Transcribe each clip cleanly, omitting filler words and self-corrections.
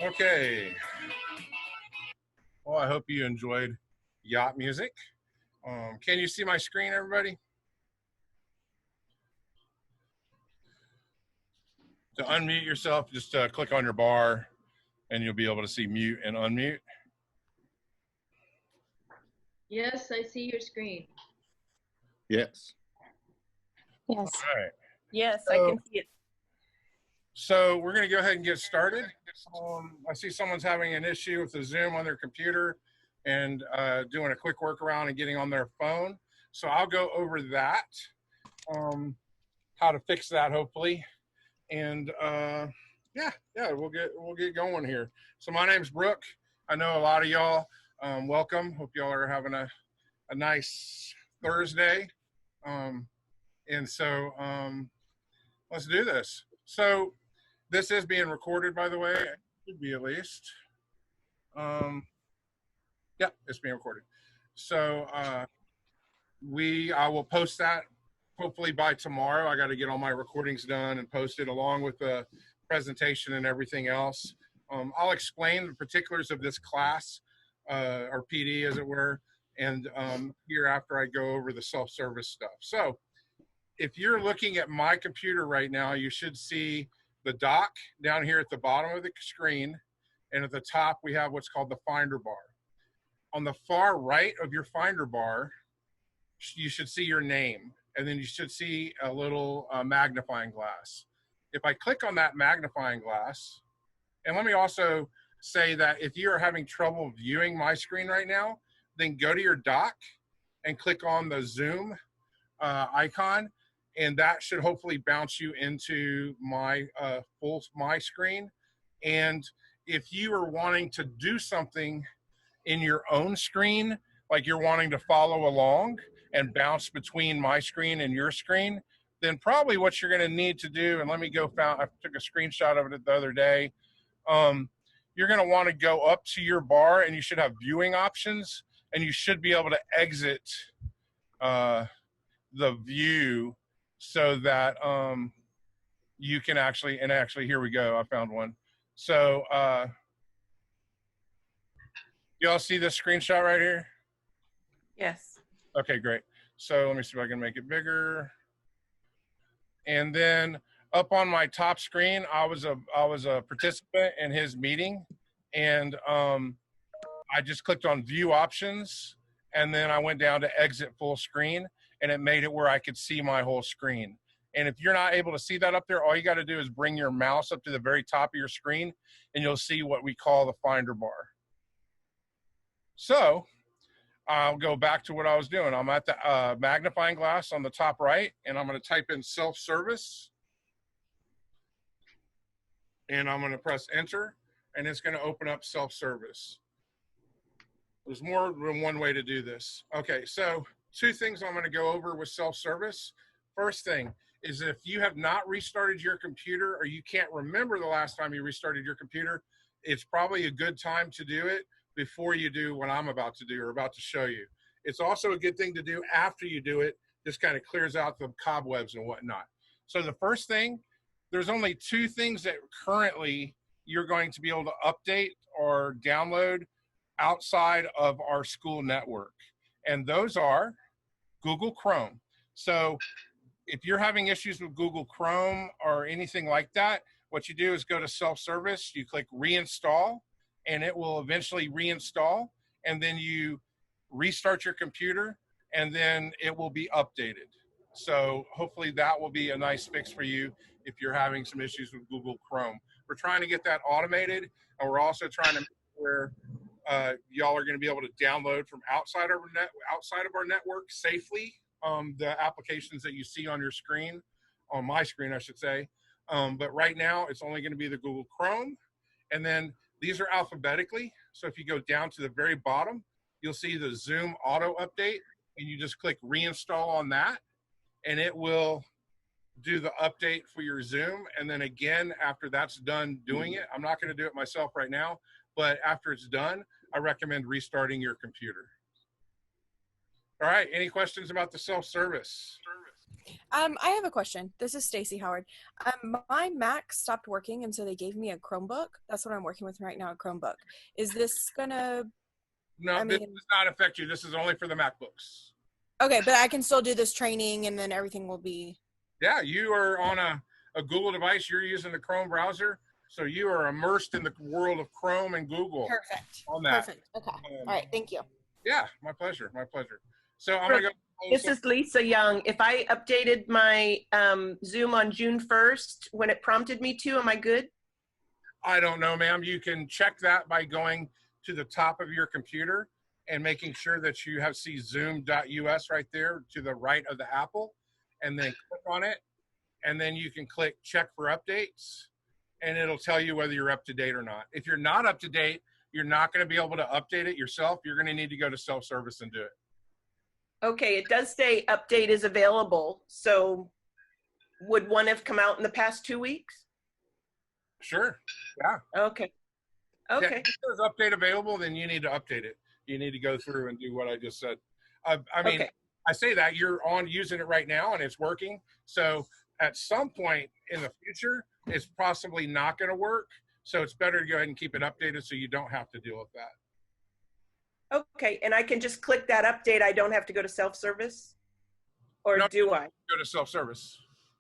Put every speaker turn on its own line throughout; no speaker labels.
Okay. Well, I hope you enjoyed yacht music. Can you see my screen, everybody? To unmute yourself, just click on your bar and you'll be able to see mute and unmute.
Yes, I see your screen.
Yes.
Yes.
All right.
Yes, I can see it.
So we're going to go ahead and get started. I see someone's having an issue with the Zoom on their computer and doing a quick workaround and getting on their phone. So I'll go over that, how to fix that hopefully. And yeah, we'll get going here. So my name's Brooke. I know a lot of y'all. Welcome. Hope y'all are having a nice Thursday. And so let's do this. So this is being recorded, by the way. It should be at least. Yeah, it's being recorded. So I will post that hopefully by tomorrow. I got to get all my recordings done and posted along with the presentation and everything else. I'll explain the particulars of this class, or PD as it were, and here after I go over the self-service stuff. So if you're looking at my computer right now, you should see the dock down here at the bottom of the screen, and at the top we have what's called the Finder bar. On the far right of your Finder bar, you should see your name, and then you should see a little magnifying glass. If I click on that magnifying glass, and let me also say that if you are having trouble viewing my screen right now, then go to your dock and click on the Zoom icon, and that should hopefully bounce you into my my screen. And if you are wanting to do something in your own screen, like you're wanting to follow along and bounce between my screen and your screen, then probably what you're going to need to do, and let me go I took a screenshot of it the other day. You're going to want to go up to your bar, and you should have viewing options, and you should be able to exit the view so that you can actually here we go, I found one. So y'all see this screenshot right here?
Yes.
Okay, great. So let me see if I can make it bigger. And then up on my top screen, I was a participant in his meeting, and I just clicked on view options, and then I went down to exit full screen, and it made it where I could see my whole screen. And if you're not able to see that up there, all you got to do is bring your mouse up to the very top of your screen, and you'll see what we call the Finder bar. So I'll go back to what I was doing. I'm at the magnifying glass on the top right, and I'm going to type in self-service, and I'm going to press enter, and it's going to open up self-service. There's more than one way to do this. Okay, so two things I'm going to go over with self-service. First thing is, if you have not restarted your computer, or you can't remember the last time you restarted your computer, it's probably a good time to do it before you do what I'm about to do or about to show you. It's also a good thing to do after you do it. Just kind of clears out the cobwebs and whatnot. So the first thing, there's only two things that currently you're going to be able to update or download outside of our school network. And those are Google Chrome. So if you're having issues with Google Chrome or anything like that, what you do is go to self-service, you click reinstall, and it will eventually reinstall, and then you restart your computer, and then it will be updated. So hopefully that will be a nice fix for you if you're having some issues with Google Chrome. We're trying to get that automated, and we're also trying to make where y'all are going to be able to download from outside of our network safely the applications that you see on your screen, on my screen, I should say. But right now, it's only going to be the Google Chrome, and then these are alphabetically. So if you go down to the very bottom, you'll see the Zoom auto update, and you just click reinstall on that, and it will do the update for your Zoom. And then again, after that's done doing it, I'm not going to do it myself right now, but after it's done, I recommend restarting your computer. All right, any questions about the self-service?
I have a question. This is Stacy Howard. My Mac stopped working, and so they gave me a Chromebook. That's what I'm working with right now, a Chromebook. Is this gonna?
No, this does not affect you. This is only for the MacBooks.
Okay, but I can still do this training, and then everything will be.
Yeah, you are on a Google device. You're using the Chrome browser, so you are immersed in the world of Chrome and Google.
Perfect.
On that.
Perfect. Okay. All right. Thank you.
Yeah, my pleasure. My pleasure. So I'm gonna go.
This is Lisa Young. If I updated my Zoom on June 1st when it prompted me to, am I good?
I don't know, ma'am. You can check that by going to the top of your computer and making sure that you see zoom.us right there to the right of the apple, and then click on it, and then you can click check for updates, and it'll tell you whether you're up to date or not. If you're not up to date, you're not going to be able to update it yourself. You're going to need to go to self-service and do it.
Okay, it does say update is available. So would one have come out in the past 2 weeks?
Sure. Yeah.
Okay. Okay.
Yeah, if there's update available, then you need to update it. You need to go through and do what I just said. I mean,
Okay.
I say that you're using it right now and it's working. So at some point in the future, it's possibly not going to work. So it's better to go ahead and keep it updated so you don't have to deal with that.
Okay, and I can just click that update. I don't have to go to self-service? Or
No,
do I?
Go to self-service.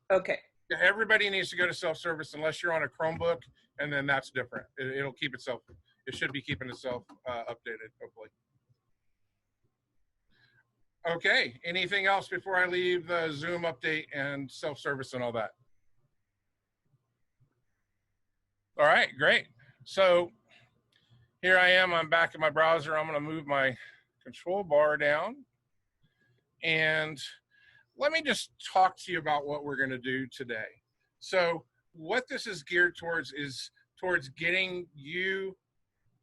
Okay.
Yeah, everybody needs to go to self-service unless you're on a Chromebook, and then that's different. It'll keep itself. It should be keeping itself updated, hopefully. Okay, anything else before I leave the Zoom update and self-service and all that? All right, great. So here I am. I'm back in my browser. I'm going to move my control bar down. And let me just talk to you about what we're going to do today. So what this is geared towards is towards getting you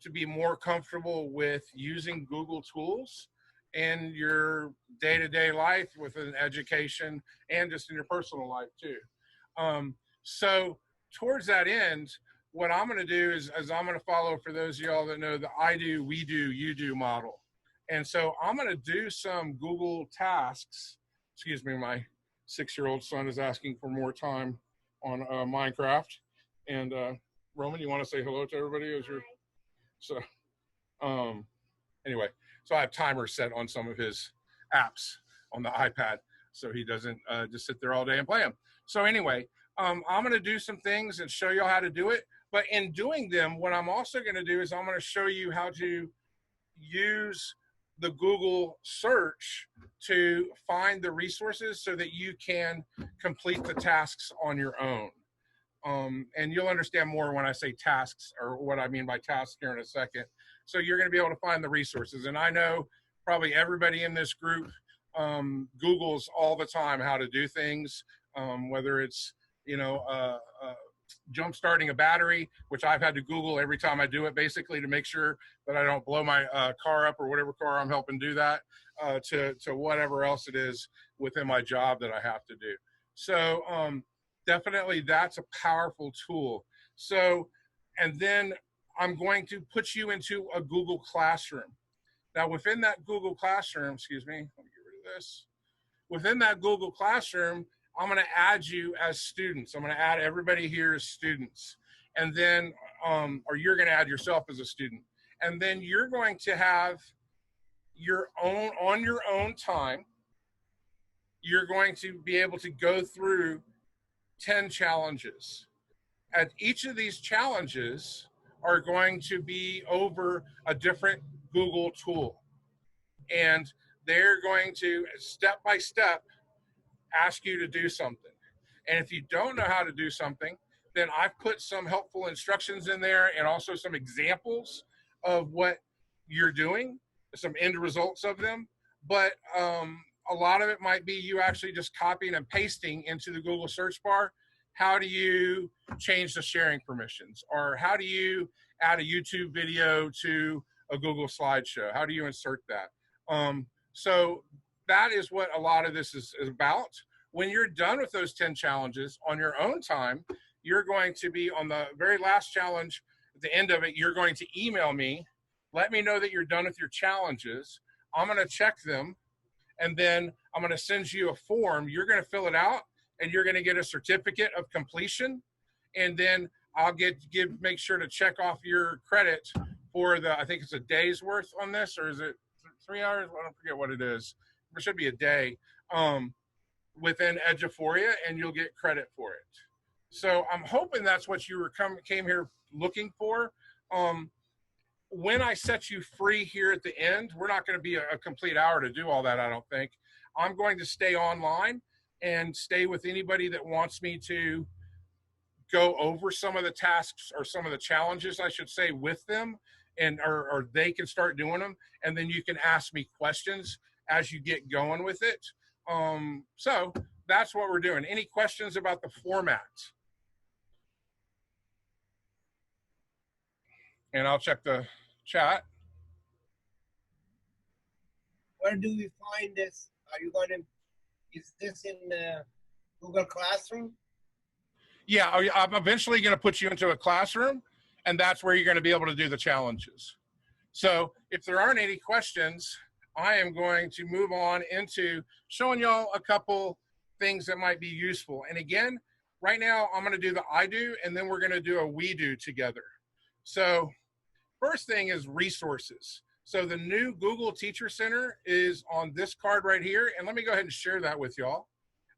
to be more comfortable with using Google tools in your day-to-day life within education and just in your personal life too. So towards that end, what I'm going to do is I'm going to follow, for those of y'all that know, the I do, we do, you do model. And so I'm going to do some Google tasks. Excuse me, my 6-year-old son is asking for more time on Minecraft. And Roman, you want to say hello to everybody? So anyway, so I have timers set on some of his apps on the iPad, so he doesn't just sit there all day and play them. So anyway, I'm going to do some things and show you how to do it. But in doing them, what I'm also going to do is I'm going to show you how to use the Google search to find the resources so that you can complete the tasks on your own. And you'll understand more when I say tasks, or what I mean by tasks, here in a second. So you're going to be able to find the resources. And I know probably everybody in this group Googles all the time how to do things, whether it's, jump starting a battery, which I've had to Google every time I do it, basically to make sure that I don't blow my car up, or whatever car I'm helping do that, to whatever else it is within my job that I have to do. So definitely that's a powerful tool. So, and then I'm going to put you into a Google Classroom. Now within that Google Classroom, excuse me, let me get rid of this. Within that Google Classroom, I'm going to add you as students. I'm going to add everybody here as students. And then, or you're going to add yourself as a student. And then you're going to have your own, on your own time, you're going to be able to go through 10 challenges. And each of these challenges are going to be over a different Google tool. And they're going to, step by step, ask you to do something. And if you don't know how to do something, then I've put some helpful instructions in there and also some examples of what you're doing, some end results of them. But a lot of it might be you actually just copying and pasting into the Google search bar. How do you change the sharing permissions? Or how do you add a YouTube video to a Google slideshow? How do you insert that? So that is what a lot of this is about. When you're done with those 10 challenges on your own time, you're going to be on the very last challenge. At the end of it, you're going to email me, let me know that you're done with your challenges. I'm going to check them, And then I'm going to send you a form. You're going to fill it out, and you're going to get a certificate of completion. And then I'll make sure to check off your credit for I think it's a day's worth on this, or is it 3 hours? I don't forget what it is. It should be a day within Eduphoria, and you'll get credit for it. So I'm hoping that's what you came here looking for. When I set you free here at the end, we're not going to be a complete hour to do all that, I don't think. I'm going to stay online and stay with anybody that wants me to go over some of the tasks or some of the challenges, I should say, with them, and or they can start doing them, and then you can ask me questions as you get going with it. So that's what we're doing. Any questions about the format? And I'll check the chat.
Where do we find this? Are you going to, is this in Google Classroom?
Yeah, I'm eventually going to put you into a classroom, and that's where you're going to be able to do the challenges. So if there aren't any questions, I am going to move on into showing y'all a couple things that might be useful. And again, right now I'm going to do the I do, and then we're going to do a we do together. So first thing is resources. So the new Google Teacher Center is on this card right here. And let me go ahead and share that with y'all.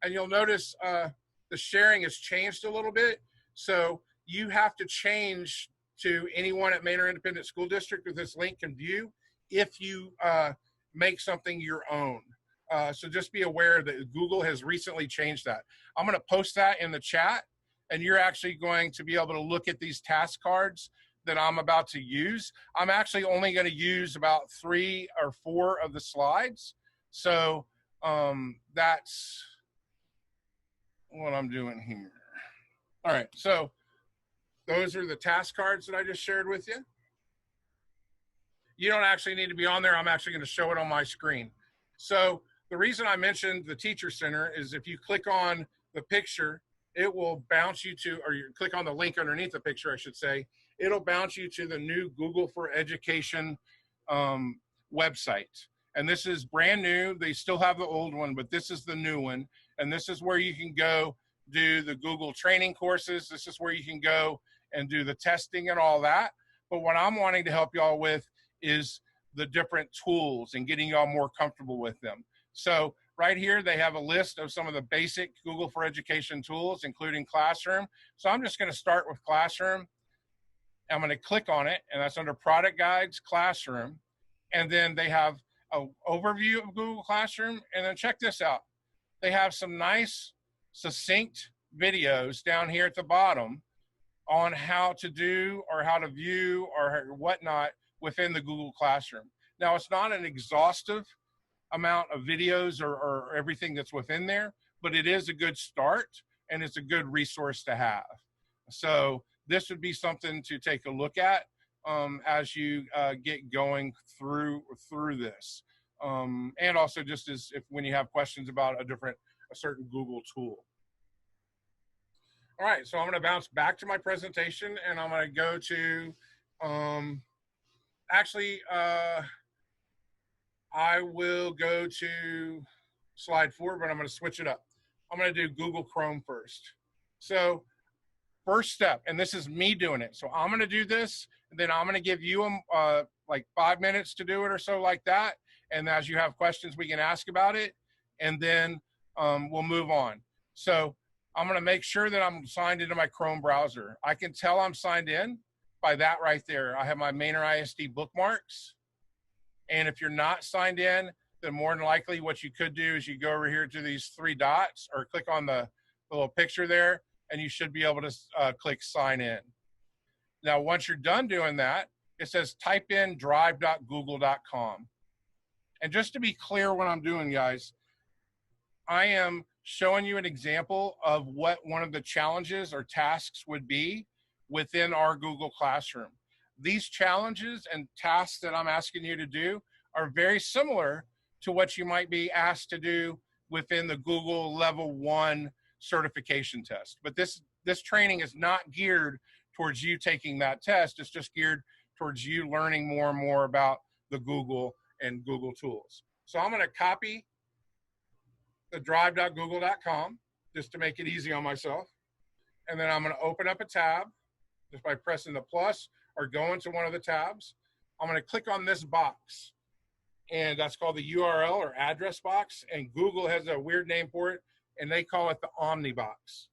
And you'll notice the sharing has changed a little bit. So you have to change to anyone at Manor Independent School District with this link can view if you make something your own. So just be aware that Google has recently changed that. I'm going to post that in the chat, and you're actually going to be able to look at these task cards that I'm about to use. I'm actually only going to use about 3 or 4 of the slides. So that's what I'm doing here. All right, so those are the task cards that I just shared with you. You don't actually need to be on there. I'm actually going to show it on my screen. So the reason I mentioned the Teacher Center is if you click on the picture, it will bounce you to, or you click on the link underneath the picture, I should say, it'll bounce you to the new Google for Education website. And this is brand new. They still have the old one, but this is the new one. And this is where you can go do the Google training courses. This is where you can go and do the testing and all that. But what I'm wanting to help y'all with is the different tools and getting y'all more comfortable with them. So right here, they have a list of some of the basic Google for Education tools, including Classroom. So I'm just going to start with Classroom. I'm going to click on it, and that's under Product Guides, Classroom. And then they have an overview of Google Classroom. And then check this out. They have some nice, succinct videos down here at the bottom on how to do or how to view or whatnot within the Google Classroom. Now, it's not an exhaustive amount of videos or everything that's within there, but it is a good start, and it's a good resource to have. So this would be something to take a look at as you get going through this. And also just as if when you have questions about a certain Google tool. All right, so I'm going to bounce back to my presentation, and I'm going to go to, I will go to slide 4, but I'm going to switch it up. I'm going to do Google Chrome first. So first step, and this is me doing it. So I'm going to do this, and then I'm going to give you like 5 minutes to do it or so like that. And as you have questions, we can ask about it, and then we'll move on. So I'm going to make sure that I'm signed into my Chrome browser. I can tell I'm signed in by that right there. I have my Manor ISD bookmarks. And if you're not signed in, then more than likely what you could do is you go over here to these 3 dots or click on the little picture there, and you should be able to click sign in. Now, once you're done doing that, it says type in drive.google.com. And just to be clear what I'm doing, guys, I am showing you an example of what one of the challenges or tasks would be within our Google Classroom. These challenges and tasks that I'm asking you to do are very similar to what you might be asked to do within the Google Level 1 certification test. But this training is not geared towards you taking that test. It's just geared towards you learning more and more about the Google and Google tools. So I'm going to copy the drive.google.com just to make it easy on myself. And then I'm going to open up a tab just by pressing the plus or going to one of the tabs. I'm going to click on this box, and that's called the URL or address box. And Google has a weird name for it, and they call it the Omnibox.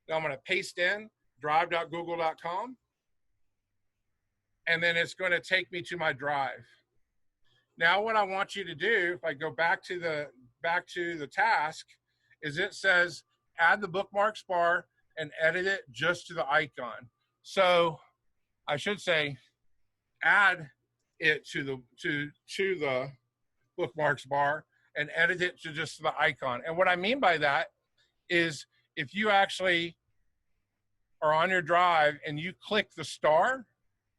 Now I'm going to paste in drive.google.com, and then it's going to take me to my drive. Now what I want you to do, if I go back to the task, is it says add the bookmarks bar and edit it just to the icon. So I should say add it to the bookmarks bar and edit it to just the icon. And what I mean by that is if you actually are on your drive and you click the star,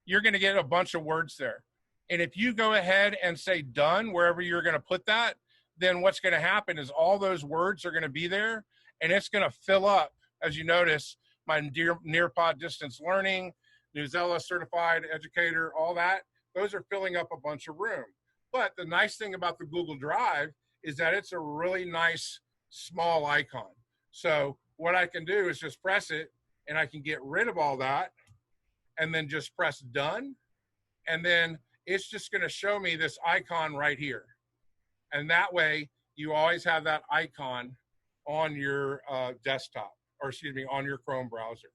you're going to get a bunch of words there. And if you go ahead and say done wherever you're going to put that, then what's going to happen is all those words are going to be there, and it's going to fill up. As you notice, my Nearpod distance learning, Newsella certified educator, all that, those are filling up a bunch of room. But the nice thing about the Google Drive is that it's a really nice small icon. So what I can do is just press it, and I can get rid of all that, and then just press done. And then it's just going to show me this icon right here. And that way you always have that icon on your desktop, or excuse me, on your Chrome browser.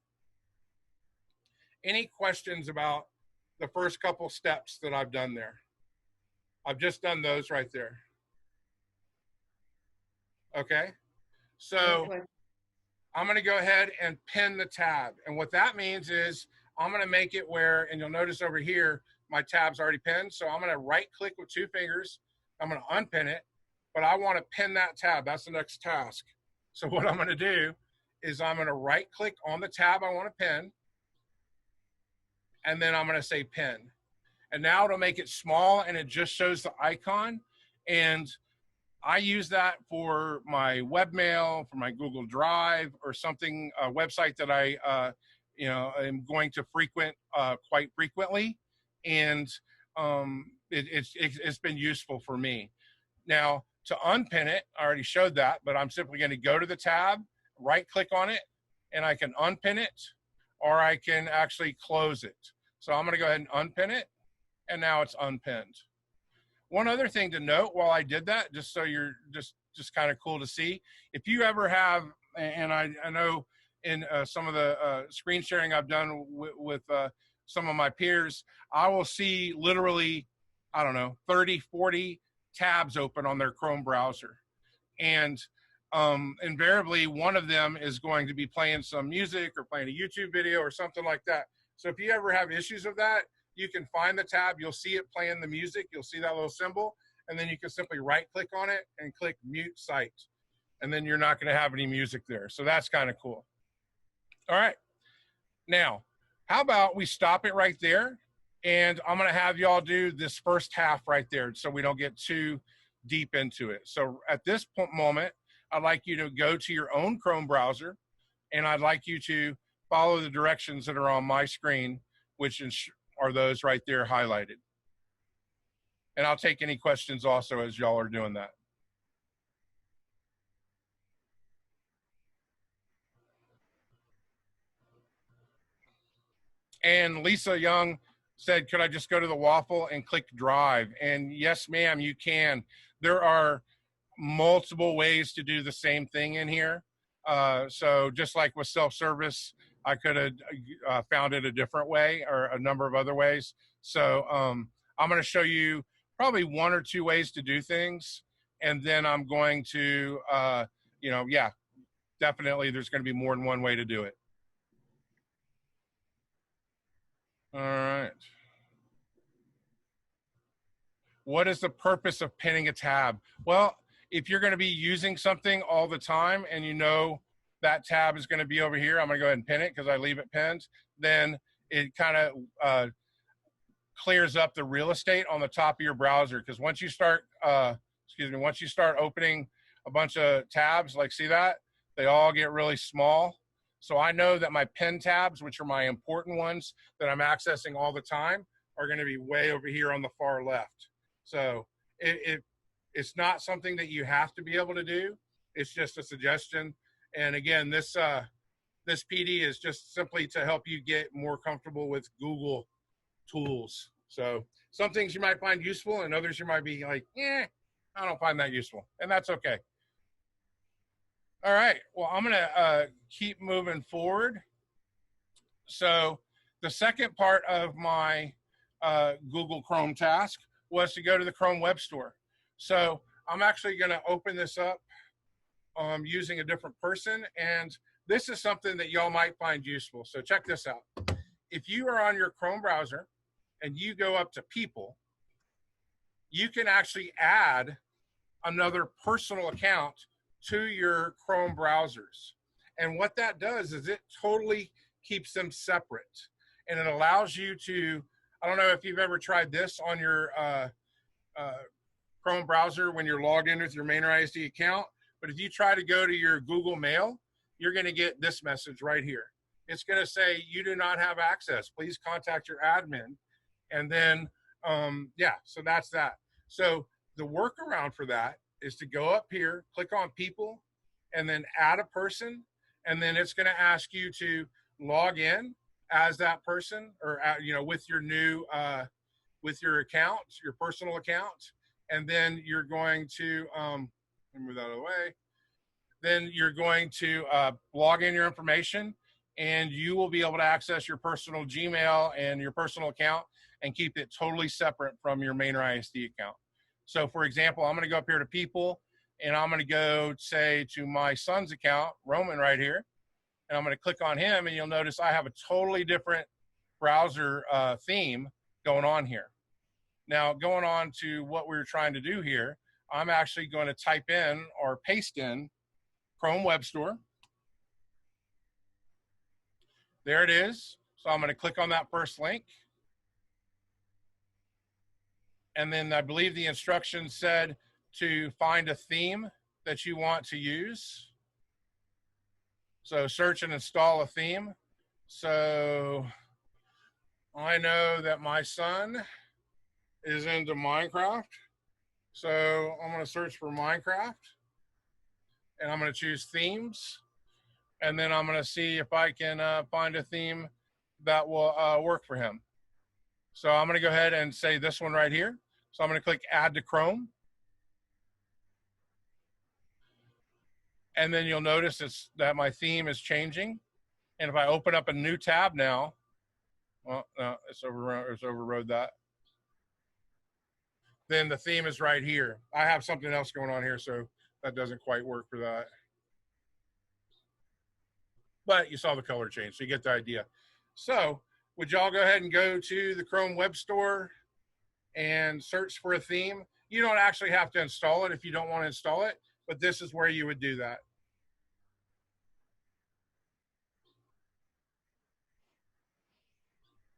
Any questions about the first couple steps that I've done there? I've just done those right there. Okay, so I'm going to go ahead and pin the tab. And what that means is I'm going to make it where, and you'll notice over here, my tab's already pinned. So I'm going to right click with 2 fingers. I'm going to unpin it, but I want to pin that tab. That's the next task. So what I'm going to do is I'm going to right click on the tab I want to pin, and then I'm going to say pin. And now it'll make it small, and it just shows the icon. And I use that for my webmail, for my Google Drive, or something, a website that I am going to frequent quite frequently. And it's been useful for me. Now, to unpin it, I already showed that, but I'm simply going to go to the tab, right click on it, and I can unpin it, or I can actually close it. So I'm going to go ahead and unpin it, and now it's unpinned. One other thing to note while I did that, just so you're just kind of cool to see, if you ever have, and I know in some of the screen sharing I've done with some of my peers, I will see literally, I don't know, 30, 40 tabs open on their Chrome browser. And invariably, one of them is going to be playing some music or playing a YouTube video or something like that. So if you ever have issues of that, you can find the tab, you'll see it playing the music, you'll see that little symbol, and then you can simply right click on it and click mute site. And then you're not going to have any music there. So that's kind of cool. All right. Now, how about we stop it right there, and I'm going to have y'all do this first half right there so we don't get too deep into it. So at this moment, I'd like you to go to your own Chrome browser, and I'd like you to follow the directions that are on my screen, which are those right there highlighted. And I'll take any questions also as y'all are doing that. And Lisa Young said, could I just go to the waffle and click drive? And yes, ma'am, you can. There are multiple ways to do the same thing in here. So just like with self-service, I could have found it a different way or a number of other ways. So I'm going to show you probably 1 or 2 ways to do things. And then I'm going to, yeah, definitely there's going to be more than one way to do it. All right. What is the purpose of pinning a tab? Well, if you're going to be using something all the time and you know that tab is going to be over here, I'm going to go ahead and pin it because I leave it pinned. Then it kind of clears up the real estate on the top of your browser. Because once you start, once you start opening a bunch of tabs, like see that, they all get really small. So I know that my pin tabs, which are my important ones that I'm accessing all the time, are going to be way over here on the far left. So it's not something that you have to be able to do, It's just a suggestion. And again, this PD is just simply to help you get more comfortable with Google tools. So some things you might find useful and others you might be like, I don't find that useful. And that's okay. All right, well, I'm gonna keep moving forward. So the second part of my Google Chrome task was to go to the Chrome Web Store. So I'm actually gonna open this up using a different person, and this is something that y'all might find useful. So check this out. If you are on your Chrome browser and you go up to People, you can actually add another personal account to your Chrome browsers. And what that does is it totally keeps them separate. And it allows you to, I don't know if you've ever tried this on your Chrome browser when you're logged in with your main ISD account, but if you try to go to your Google Mail, you're gonna get this message right here. It's gonna say, you do not have access. Please contact your admin. And then, yeah, so that's that. So the workaround for that is to go up here, click on People, and then add a person, and then it's going to ask you to log in as that person, or with your new with your account, your personal account, and then you're going to let me move that out of the way. Then you're going to log in your information, and you will be able to access your personal Gmail and your personal account and keep it totally separate from your main ISD account. So for example, I'm going to go up here to People, and I'm going to go, say, to my son's account, Roman, right here. And I'm going to click on him, and you'll notice I have a totally different browser theme going on here. Now, going on to what we're trying to do here, I'm actually going to type in or paste in Chrome Web Store. There it is. So I'm going to click on that first link. And then I believe the instructions said to find a theme that you want to use. So search and install a theme. So I know that my son is into Minecraft. So I'm going to search for Minecraft. And I'm going to choose themes. And then I'm going to see if I can find a theme that will work for him. So I'm going to go ahead and say this one right here. So I'm going to click Add to Chrome. And then you'll notice that my theme is changing. And if I open up a new tab now, well, no, it's overrode that. Then the theme is right here. I have something else going on here, so that doesn't quite work for that. But you saw the color change, so you get the idea. So would y'all go ahead and go to the Chrome Web Store and search for a theme? You don't actually have to install it if you don't want to install it, but this is where you would do that.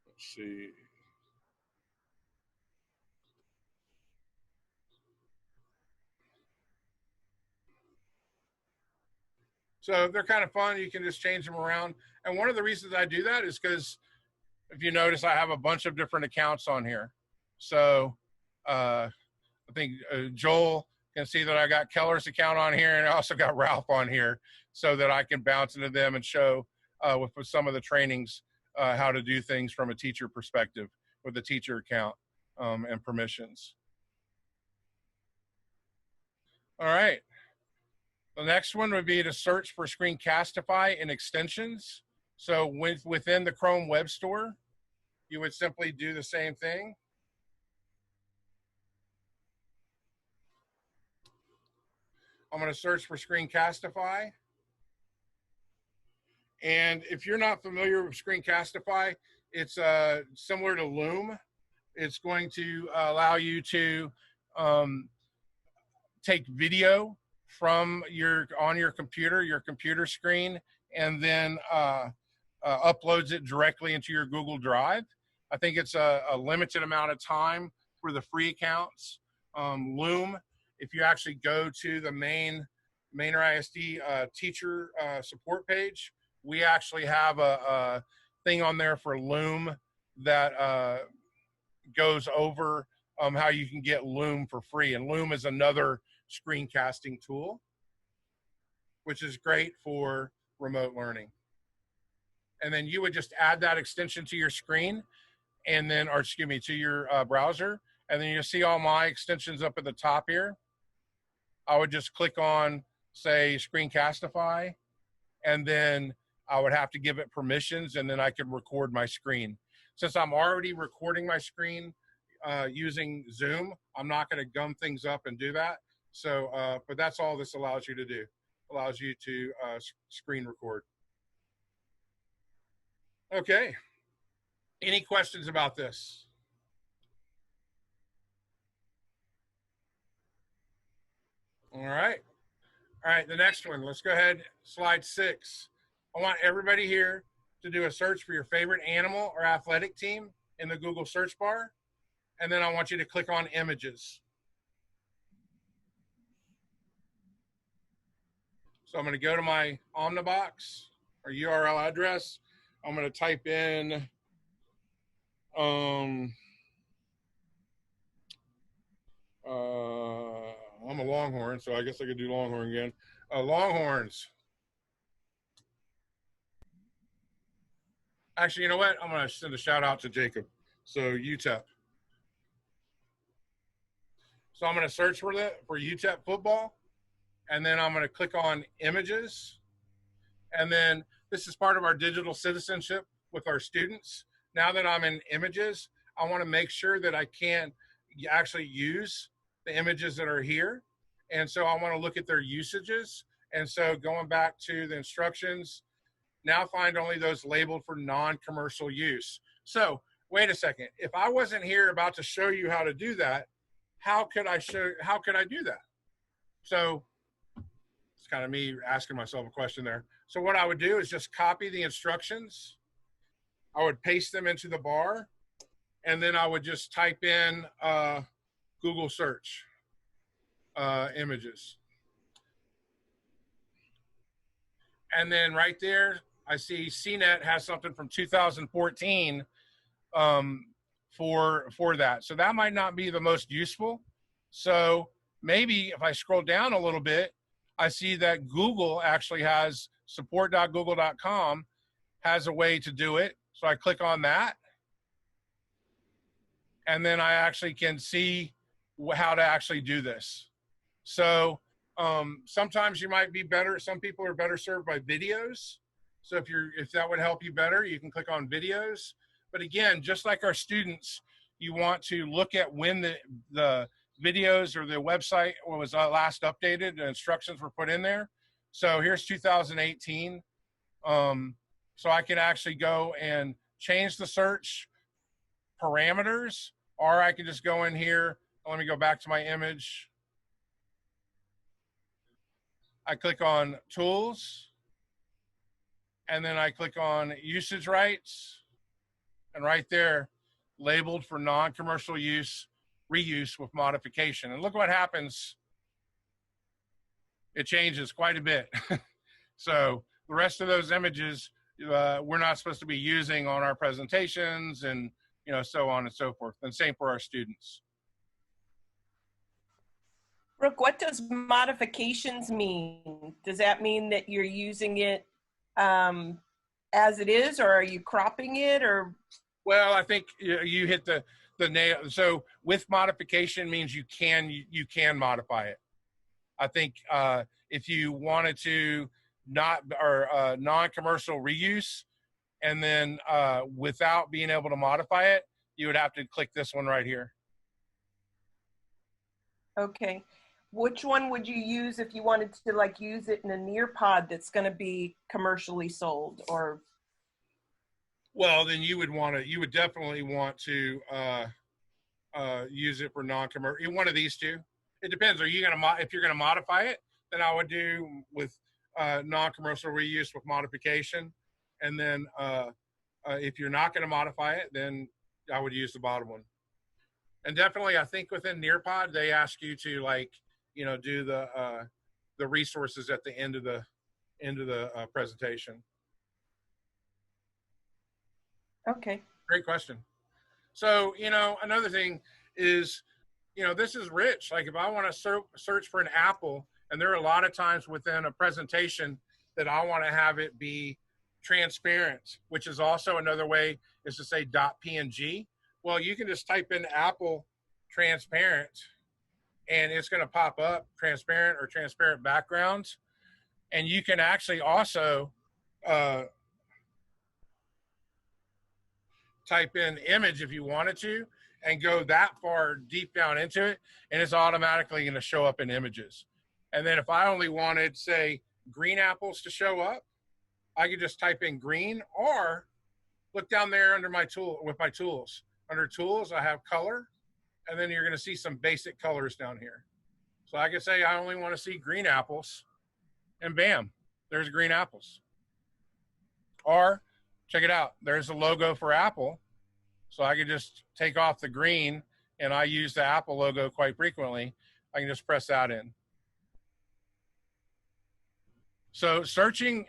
Let's see. So they're kind of fun. You can just change them around. And one of the reasons I do that is because if you notice, I have a bunch of different accounts on here. So I think Joel can see that I got Keller's account on here, and I also got Ralph on here so that I can bounce into them and show with some of the trainings how to do things from a teacher perspective with the teacher account and permissions. All right. The next one would be to search for Screencastify in extensions. So within the Chrome Web Store, you would simply do the same thing. I'm going to search for Screencastify. And if you're not familiar with Screencastify, it's similar to Loom. It's going to allow you to take video from on your computer screen, and then uploads it directly into your Google Drive. I think it's a limited amount of time for the free accounts. Loom, if you actually go to the main ISD teacher support page, we actually have a thing on there for Loom that goes over how you can get Loom for free. And Loom is another screencasting tool. which is great for remote learning. And then you would just add that extension to your screen, and then, or excuse me, to your browser. And then you'll see all my extensions up at the top here. I would just click on, say, Screencastify, and then I would have to give it permissions, and then I could record my screen. Since I'm already recording my screen using Zoom, I'm not going to gum things up and do that. So, but that's all this allows you to do. Allows you to screen record. Okay. Any questions about this? All right. All right, the next one. Let's go ahead, slide 6. I want everybody here to do a search for your favorite animal or athletic team in the Google search bar. And then I want you to click on images. So I'm going to go to my Omnibox or URL address. I'm going to type in I'm a Longhorn, so I guess I could do Longhorn again. Longhorns. Actually, you know what? I'm going to send a shout out to Jacob. So UTEP. So I'm going to search for UTEP football, and then I'm going to click on images. And then this is part of our digital citizenship with our students. Now that I'm in images, I want to make sure that I can actually use the images that are here. And so I want to look at their usages. And so going back to the instructions, now find only those labeled for non-commercial use. So wait a second. If I wasn't here about to show you how to do that, how could I do that? So it's kind of me asking myself a question there. So what I would do is just copy the instructions. I would paste them into the bar, and then I would just type in Google search images. And then right there, I see CNET has something from 2014 for that. So that might not be the most useful. So maybe if I scroll down a little bit, I see that Google actually has support.google.com has a way to do it. So I click on that. And then I actually can see how to actually do this. So sometimes you might be better. Some people are better served by videos. So if that would help you better, you can click on videos. But again, just like our students, you want to look at when the videos or the website was last updated, the instructions were put in there. So here's 2018. So I can actually go and change the search parameters, or I can just go in here. Let me go back to my image. I click on tools, and then I click on usage rights, and right there, labeled for non-commercial use, reuse with modification. And look what happens. It changes quite a bit. So the rest of those images, we're not supposed to be using on our presentations, and so on and so forth. And same for our students.
Brooke, what does modifications mean? Does that mean that you're using it as it is, or are you cropping it, or?
Well, I think you hit the nail. So with modification means you can modify it. I think if you wanted to non-commercial reuse, and then without being able to modify it, you would have to click this one right here.
Okay. Which one would you use if you wanted to use it in a Nearpod that's going to be commercially sold, or?
Well, then you would definitely want to use it for non-commercial. One of these two. It depends. If you're going to modify it, then I would do with non-commercial reuse with modification. And then if you're not going to modify it, then I would use the bottom one. And definitely, I think within Nearpod, they ask you to do the resources at the end of the presentation.
Okay.
Great question. So, another thing is, this is rich. Like if I want to search for an apple And there are a lot of times within a presentation that I want to have it be transparent, which is also another way is to say .png. Well, you can just type in Apple transparent and it's going to pop up transparent or transparent backgrounds. And you can actually also type in image if you wanted to and go that far deep down into it, and it's automatically going to show up in images. And then if I only wanted, say, green apples to show up, I could just type in green, or look down there under my tool with my tools. Under tools, I have color, and then you're going to see some basic colors down here. So I could say I only want to see green apples, and bam, there's green apples. Or check it out, there's a logo for Apple. So I could just take off the green, and I use the Apple logo quite frequently. I can just press that in. So searching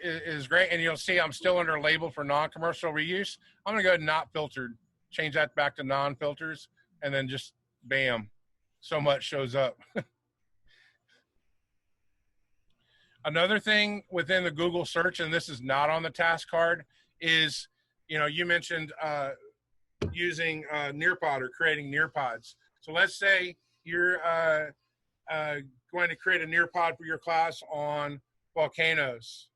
is great, and you'll see I'm still under label for non-commercial reuse. I'm gonna go ahead and not filtered, change that back to non-filters, and then just bam, so much shows up. Another thing within the Google search, and this is not on the task card, is, you know, you mentioned using Nearpod or creating Nearpods. So let's say you're going to create a Nearpod for your class on volcanoes,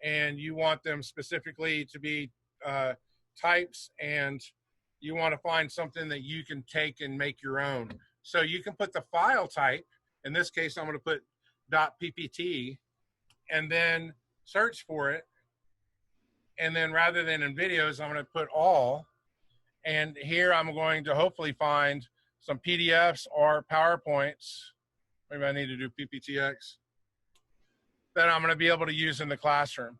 and you want them specifically to be types, and you want to find something that you can take and make your own. So you can put the file type, in this case I'm going to put .ppt, and then search for it, and then rather than in videos I'm going to put all, and here I'm going to hopefully find some PDFs or PowerPoints. Maybe I need to do PPTX. That I'm going to be able to use in the classroom.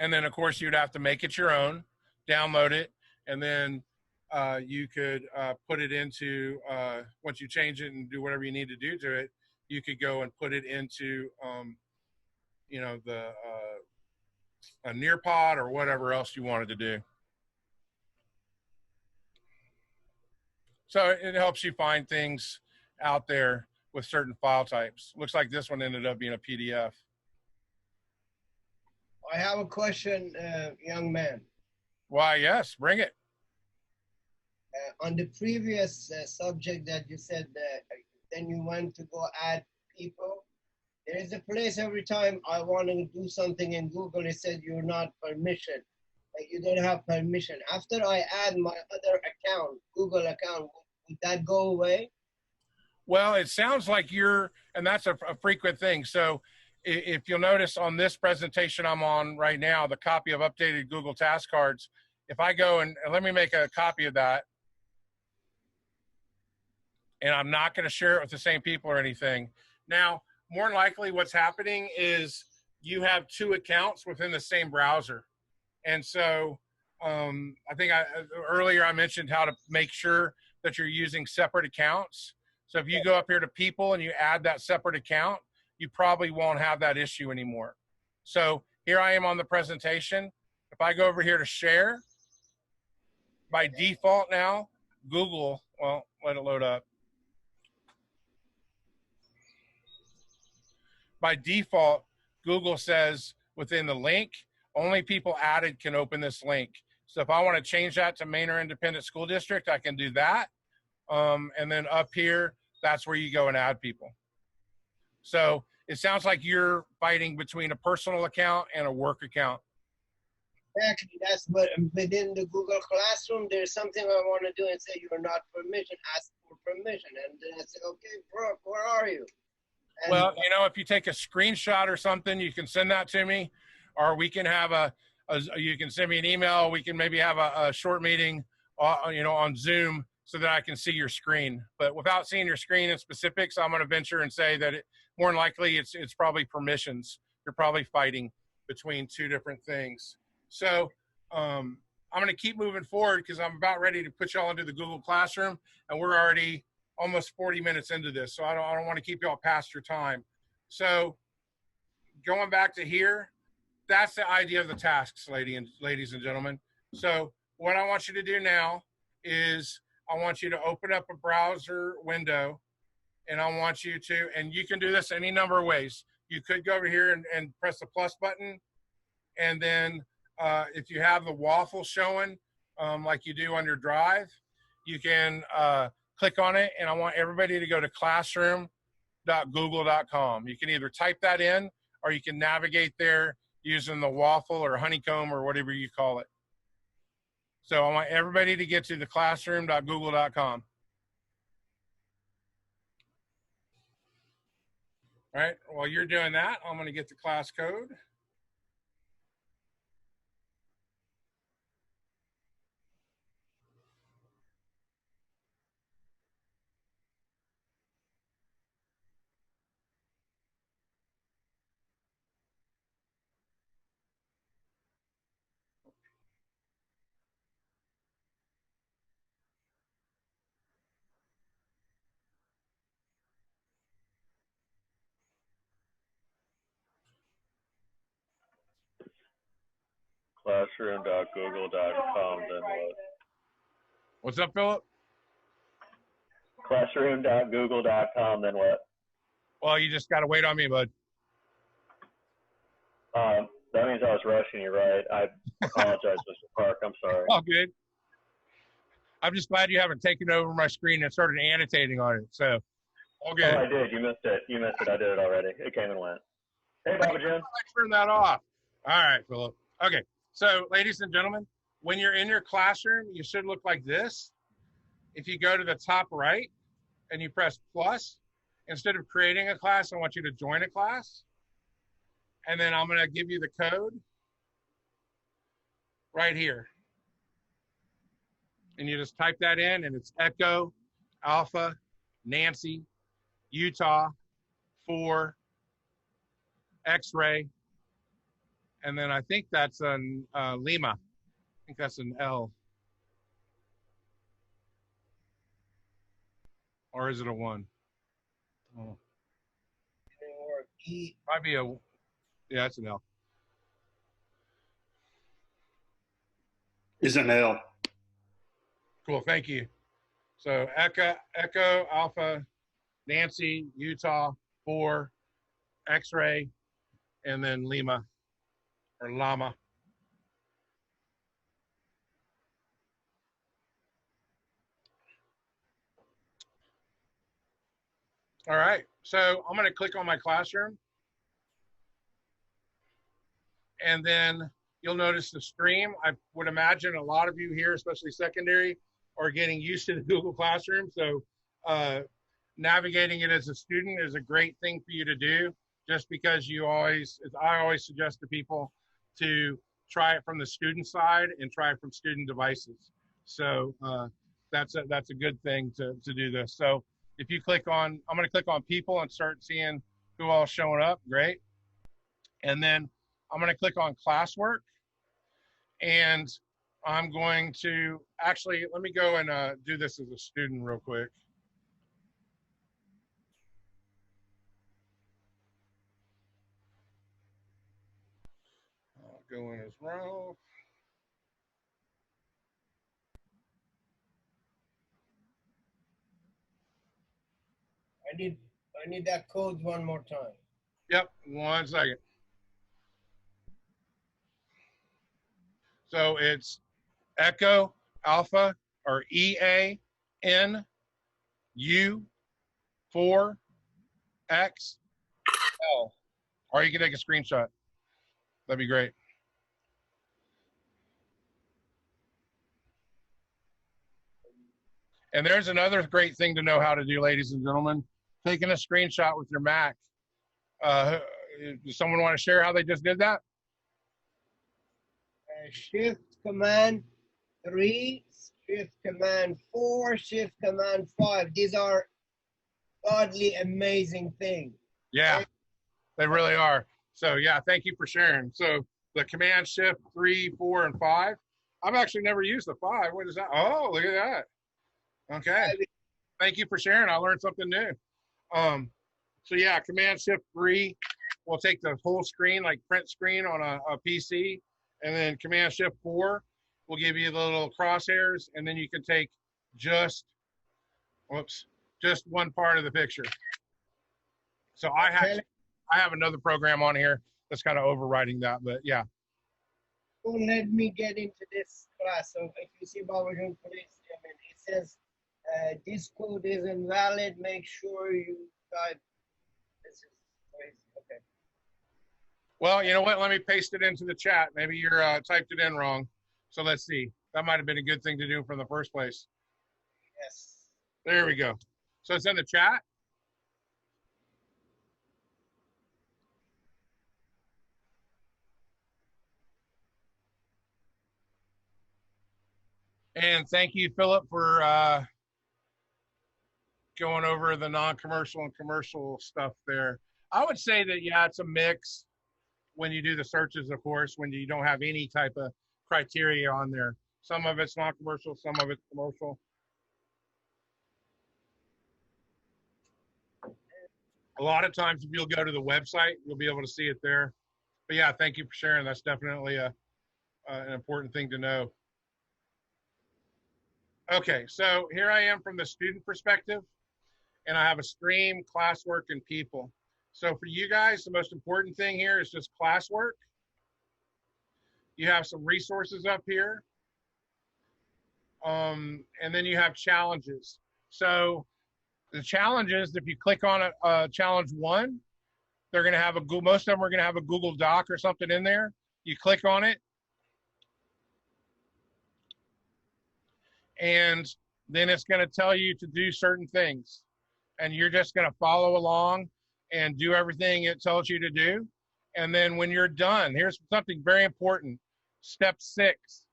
And then, of course, you'd have to make it your own, download it, and then you could put it into, once you change it and do whatever you need to do to it, you could go and put it into, you know, a Nearpod or whatever else you wanted to do. So it helps you find things out there with certain file types. Looks like this one ended up being a PDF.
I have a question, young man.
Why, yes, bring it.
On the previous subject that you said that then you went to go add people, there is a place every time I want to do something in Google, it said you're not permission. Like you don't have permission. After I add my other account, Google account, would that go away?
Well, it sounds like you're, and that's a frequent thing. So if you'll notice on this presentation I'm on right now, the copy of updated Google task cards, if I go and let me make a copy of that, and I'm not going to share it with the same people or anything. Now, more than likely what's happening is you have two accounts within the same browser. And so I think earlier I mentioned how to make sure that you're using separate accounts. So if you go up here to people and you add that separate account, you probably won't have that issue anymore. So here I am on the presentation. If I go over here to share, by default now, Google, well, let it load up. By default, Google says within the link, only people added can open this link. So if I want to change that to Manor Independent School District, I can do that. And then up here, that's where you go and add people. So it sounds like you're fighting between a personal account and a work account.
Actually, that's what within the Google Classroom, there's something I want to do and say you're not permission, ask for permission. And then I say, okay, Brooke, where are you? And
well, you know, if you take a screenshot or something, you can send that to me, or we can have you can send me an email. We can maybe have a short meeting, you know, on Zoom so that I can see your screen. But without seeing your screen in specifics, I'm going to venture and say that more than likely it's probably permissions. You're probably fighting between two different things. So I'm going to keep moving forward because I'm about ready to put y'all into the Google Classroom, and we're already almost 40 minutes into this, so I don't want to keep y'all past your time. So going back to here, that's the idea of the tasks, ladies and gentlemen. So what I want you to do now is I want you to open up a browser window, and I want you to, and you can do this any number of ways. You could go over here and press the plus button, and then if you have the waffle showing like you do on your drive, you can click on it, and I want everybody to go to classroom.google.com. You can either type that in, or you can navigate there using the waffle or honeycomb or whatever you call it. So I want everybody to get to the classroom.google.com. All right, while you're doing that, I'm going to get the class code.
Classroom.google.com, then what?
What's up, Philip?
Classroom.google.com, then what?
Well, you just got to wait on me, bud.
That means I was rushing you, right? I apologize, Mr. Park. I'm sorry.
All good. I'm just glad you haven't taken over my screen and started annotating on it. So, all good.
Oh, I did. You missed it. You missed it. I did it already. It came and went. Hey, Papa Jim.
I turned that off. All right, Philip. Okay. So, ladies and gentlemen, when you're in your classroom, you should look like this. If you go to the top right and you press plus, instead of creating a class, I want you to join a class. And then I'm going to give you the code right here. And you just type that in, and it's Echo, Alpha, Nancy, Utah, 4, X-ray, and then I think that's an Lima. I think that's an L. Or is it a 1? Oh. Might be a, yeah, it's an L.
Is an L.
Cool, thank you. So Echo, Alpha, Nancy, Utah, 4, X-ray, and then Lima or Llama. All right, so I'm going to click on my classroom, and then you'll notice the stream. I would imagine a lot of you here, especially secondary, are getting used to the Google Classroom. So navigating it as a student is a great thing for you to do, just because I always suggest to people to try it from the student side and try it from student devices. So that's a good thing to do this. So if you click on, I'm going to click on people and start seeing who all showing up. Great. And then I'm going to click on classwork, and I'm going to actually, let me go and do this as a student real quick. I'll go in as Ralph.
I need that code one more time.
Yep, 1 second. So it's Echo, Alpha, or EANU 4 X L. Or you can take a screenshot. That'd be great. And there's another great thing to know how to do, ladies and gentlemen. Taking a screenshot with your Mac. Does someone want to share how they just did that?
Shift Command 3, Shift Command 4, Shift Command 5. These are godly amazing things.
Yeah, they really are. So yeah, thank you for sharing. So the Command Shift 3, 4, and 5. I've actually never used the 5. What is that? Oh, look at that. Okay. Thank you for sharing. I learned something new. So yeah, Command Shift 3 will take the whole screen, like print screen on a PC, and then Command Shift 4 will give you the little crosshairs, and then you can take just one part of the picture. So I have another program on here that's kind of overriding that, but yeah.
Don't let me get into this class. So if you see PowerPoint, please, it says this code is invalid. Make sure you type. This is crazy. Okay.
Well, you know what? Let me paste it into the chat. Maybe you're typed it in wrong. So let's see. That might have been a good thing to do from the first place.
Yes.
There we go. So it's in the chat. And thank you, Philip, for going over the non-commercial and commercial stuff there. I would say that, yeah, it's a mix when you do the searches, of course, when you don't have any type of criteria on there. Some of it's non-commercial, some of it's commercial. A lot of times, if you'll go to the website, you'll be able to see it there. But yeah, thank you for sharing. That's definitely an important thing to know. Okay, so here I am from the student perspective, and I have a stream, classwork, and people. So for you guys, the most important thing here is just classwork. You have some resources up here. And then you have challenges. So the challenges, if you click on a challenge 1, they're going to have most of them are going to have a Google Doc or something in there. You click on it, and then it's going to tell you to do certain things, and you're just going to follow along and do everything it tells you to do. And then when you're done, here's something very important. Step 6,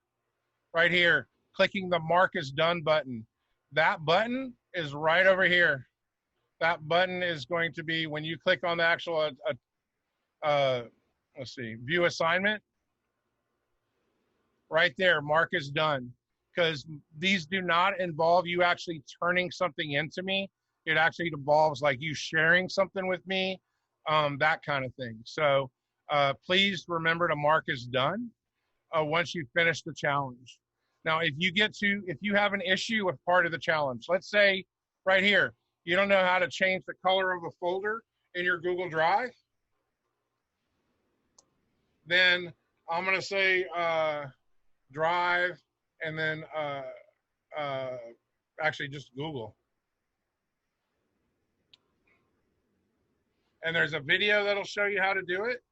right here, clicking the Mark as Done button. That button is right over here. That button is going to be, when you click on the actual, let's see, view assignment, right there, Mark is Done. Because these do not involve you actually turning something into me. It actually involves like you sharing something with me, that kind of thing. So please remember to mark as done once you finish the challenge. Now, if you have an issue with part of the challenge, let's say right here, you don't know how to change the color of a folder in your Google Drive, then I'm going to say Drive, and then actually just Google. And there's a video that'll show you how to do it.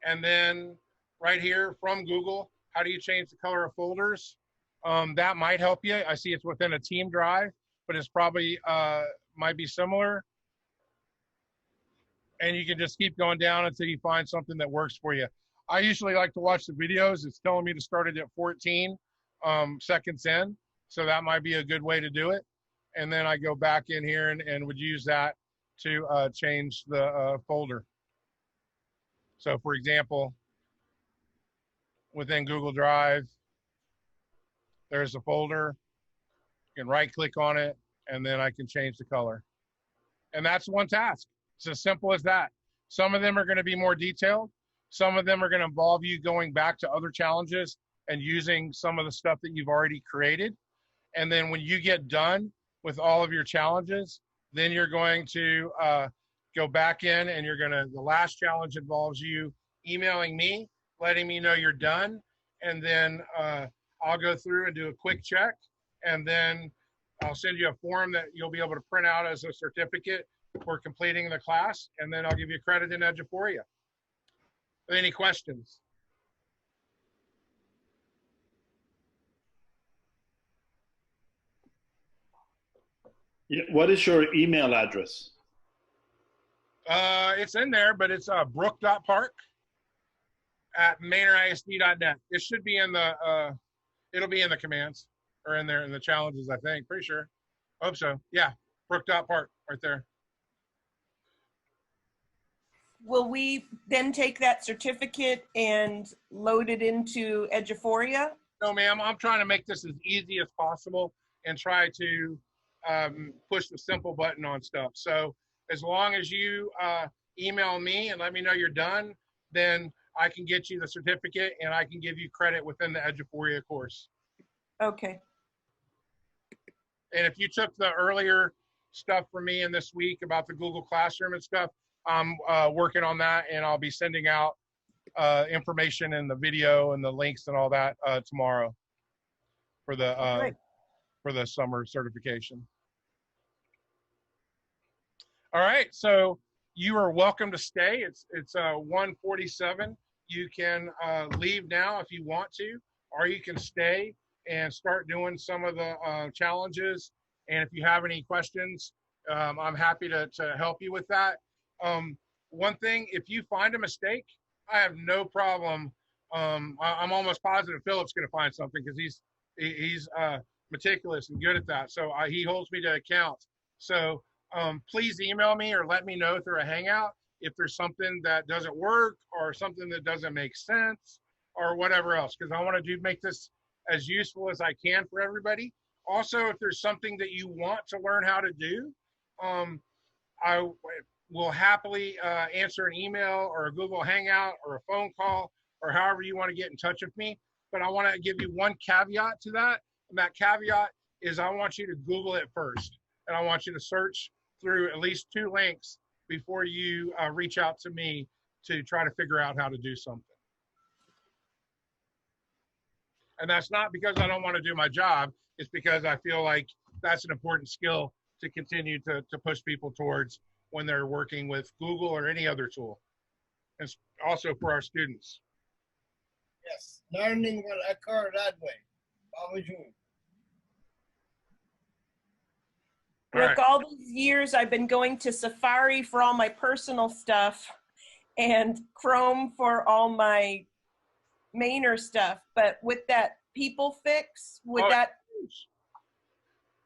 And then right here from Google, how do you change the color of folders? That might help you. I see it's within a team drive, but it's probably might be similar. And you can just keep going down until you find something that works for you. I usually like to watch the videos. It's telling me to start it at 14 seconds in. So that might be a good way to do it. And then I go back in here and would use that to change the folder. So for example, within Google Drive, there's a folder. You can right click on it, and then I can change the color. And that's one task. It's as simple as that. Some of them are going to be more detailed. Some of them are going to involve you going back to other challenges and using some of the stuff that you've already created. And then when you get done with all of your challenges, then you're going to go back in and the last challenge involves you emailing me, letting me know you're done. And then I'll go through and do a quick check. And then I'll send you a form that you'll be able to print out as a certificate for completing the class. And then I'll give you credit in Eduphoria. Any questions?
Yeah, what is your email address?
It's in there, but it's brook.park@MainerisD.net. It should be in the, it'll be in the commands or in there in the challenges, I think. Pretty sure. Hope so. Yeah, brook.park right there.
Will we then take that certificate and load it into Eduphoria?
No, ma'am. I'm trying to make this as easy as possible and try to push the simple button on stuff. So as long as you email me and let me know you're done, then I can get you the certificate and I can give you credit within the Eduphoria course.
Okay.
And if you took the earlier stuff from me in this week about the Google Classroom and stuff, I'm working on that, and I'll be sending out information and the video and the links and all that tomorrow for the summer certification. All right, so you are welcome to stay. It's 1:47. You can leave now if you want to, or you can stay and start doing some of the challenges. And if you have any questions, I'm happy to help you with that. One thing, if you find a mistake, I have no problem. I'm almost positive Philip's going to find something because he's meticulous and good at that. So he holds me to account. So please email me or let me know through a Hangout if there's something that doesn't work or something that doesn't make sense or whatever else, because I want to make this as useful as I can for everybody. Also, if there's something that you want to learn how to do, I will happily answer an email or a Google Hangout or a phone call or however you want to get in touch with me. But I want to give you one caveat to that. And that caveat is I want you to Google it first. And I want you to search through at least 2 links before you reach out to me to try to figure out how to do something. And that's not because I don't want to do my job. It's because I feel like that's an important skill to continue to push people towards when they're working with Google or any other tool. And also for our students.
Yes, learning will occur that way.
Look, all these years I've been going to Safari for all my personal stuff and Chrome for all my Mainer stuff. But with that people fix,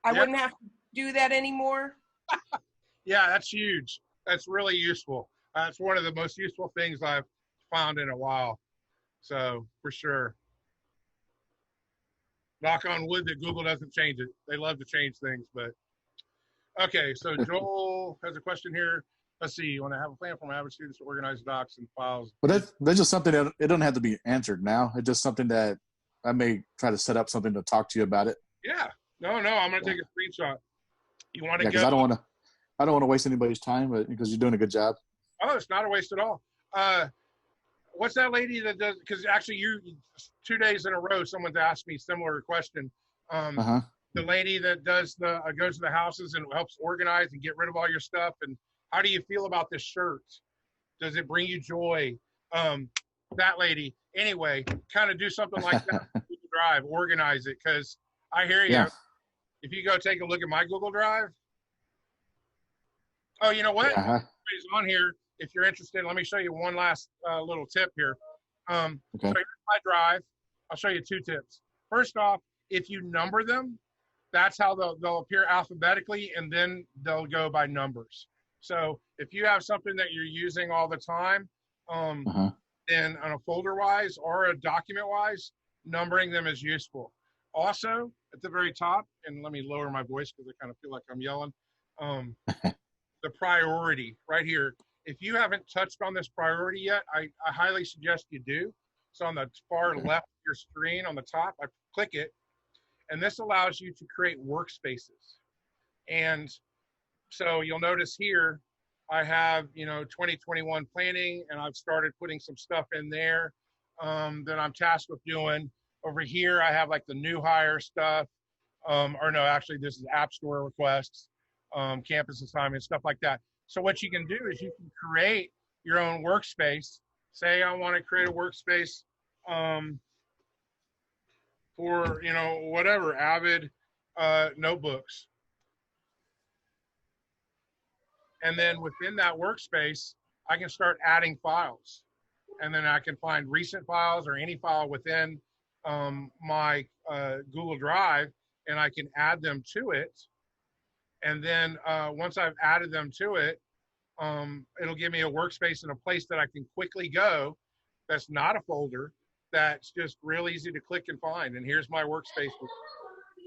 I wouldn't have to do that anymore.
Yeah, that's huge. That's really useful. It's one of the most useful things I've found in a while. So for sure. Knock on wood that Google doesn't change it. They love to change things, but okay. So Joel has a question here. Let's see. You want to have a plan for my average students to organize docs and files?
But that's just something that it doesn't have to be answered now. It's just something that I may try to set up something to talk to you about it.
Yeah. No. I'm going to take a screenshot. You want to
because I don't want to waste anybody's time, but because you're doing a good job.
Oh, it's not a waste at all. What's that lady that does? Because actually, 2 days in a row, someone's asked me similar question. The lady that does goes to the houses and helps organize and get rid of all your stuff. And how do you feel about this shirt? Does it bring you joy? That lady. Anyway, kind of do something like that. Google Drive, organize it, because I hear you.
Yeah.
If you go take a look at my Google Drive. Oh, you know what?
Yeah.
It's on here. If you're interested, let me show you one last little tip here.
Okay.
So here's my drive. I'll show you 2 tips. First off, if you number them, that's how they'll appear alphabetically, and then they'll go by numbers. So if you have something that you're using all the time, then on a folder-wise or a document-wise, numbering them is useful. Also, at the very top, and let me lower my voice because I kind of feel like I'm yelling, the priority right here. If you haven't touched on this priority yet, I highly suggest you do. So on the far left of your screen on the top, I click it, and this allows you to create workspaces. And so you'll notice here, I have, 2021 planning, and I've started putting some stuff in there that I'm tasked with doing. Over here, I have like the new hire stuff, or no, actually this is App Store requests, campus assignments, stuff like that. So what you can do is you can create your own workspace. Say I want to create a workspace for, whatever, Avid notebooks. And then within that workspace, I can start adding files. And then I can find recent files or any file within my Google Drive, and I can add them to it. And then once I've added them to it, it'll give me a workspace and a place that I can quickly go that's not a folder, that's just real easy to click and find. And here's my workspace.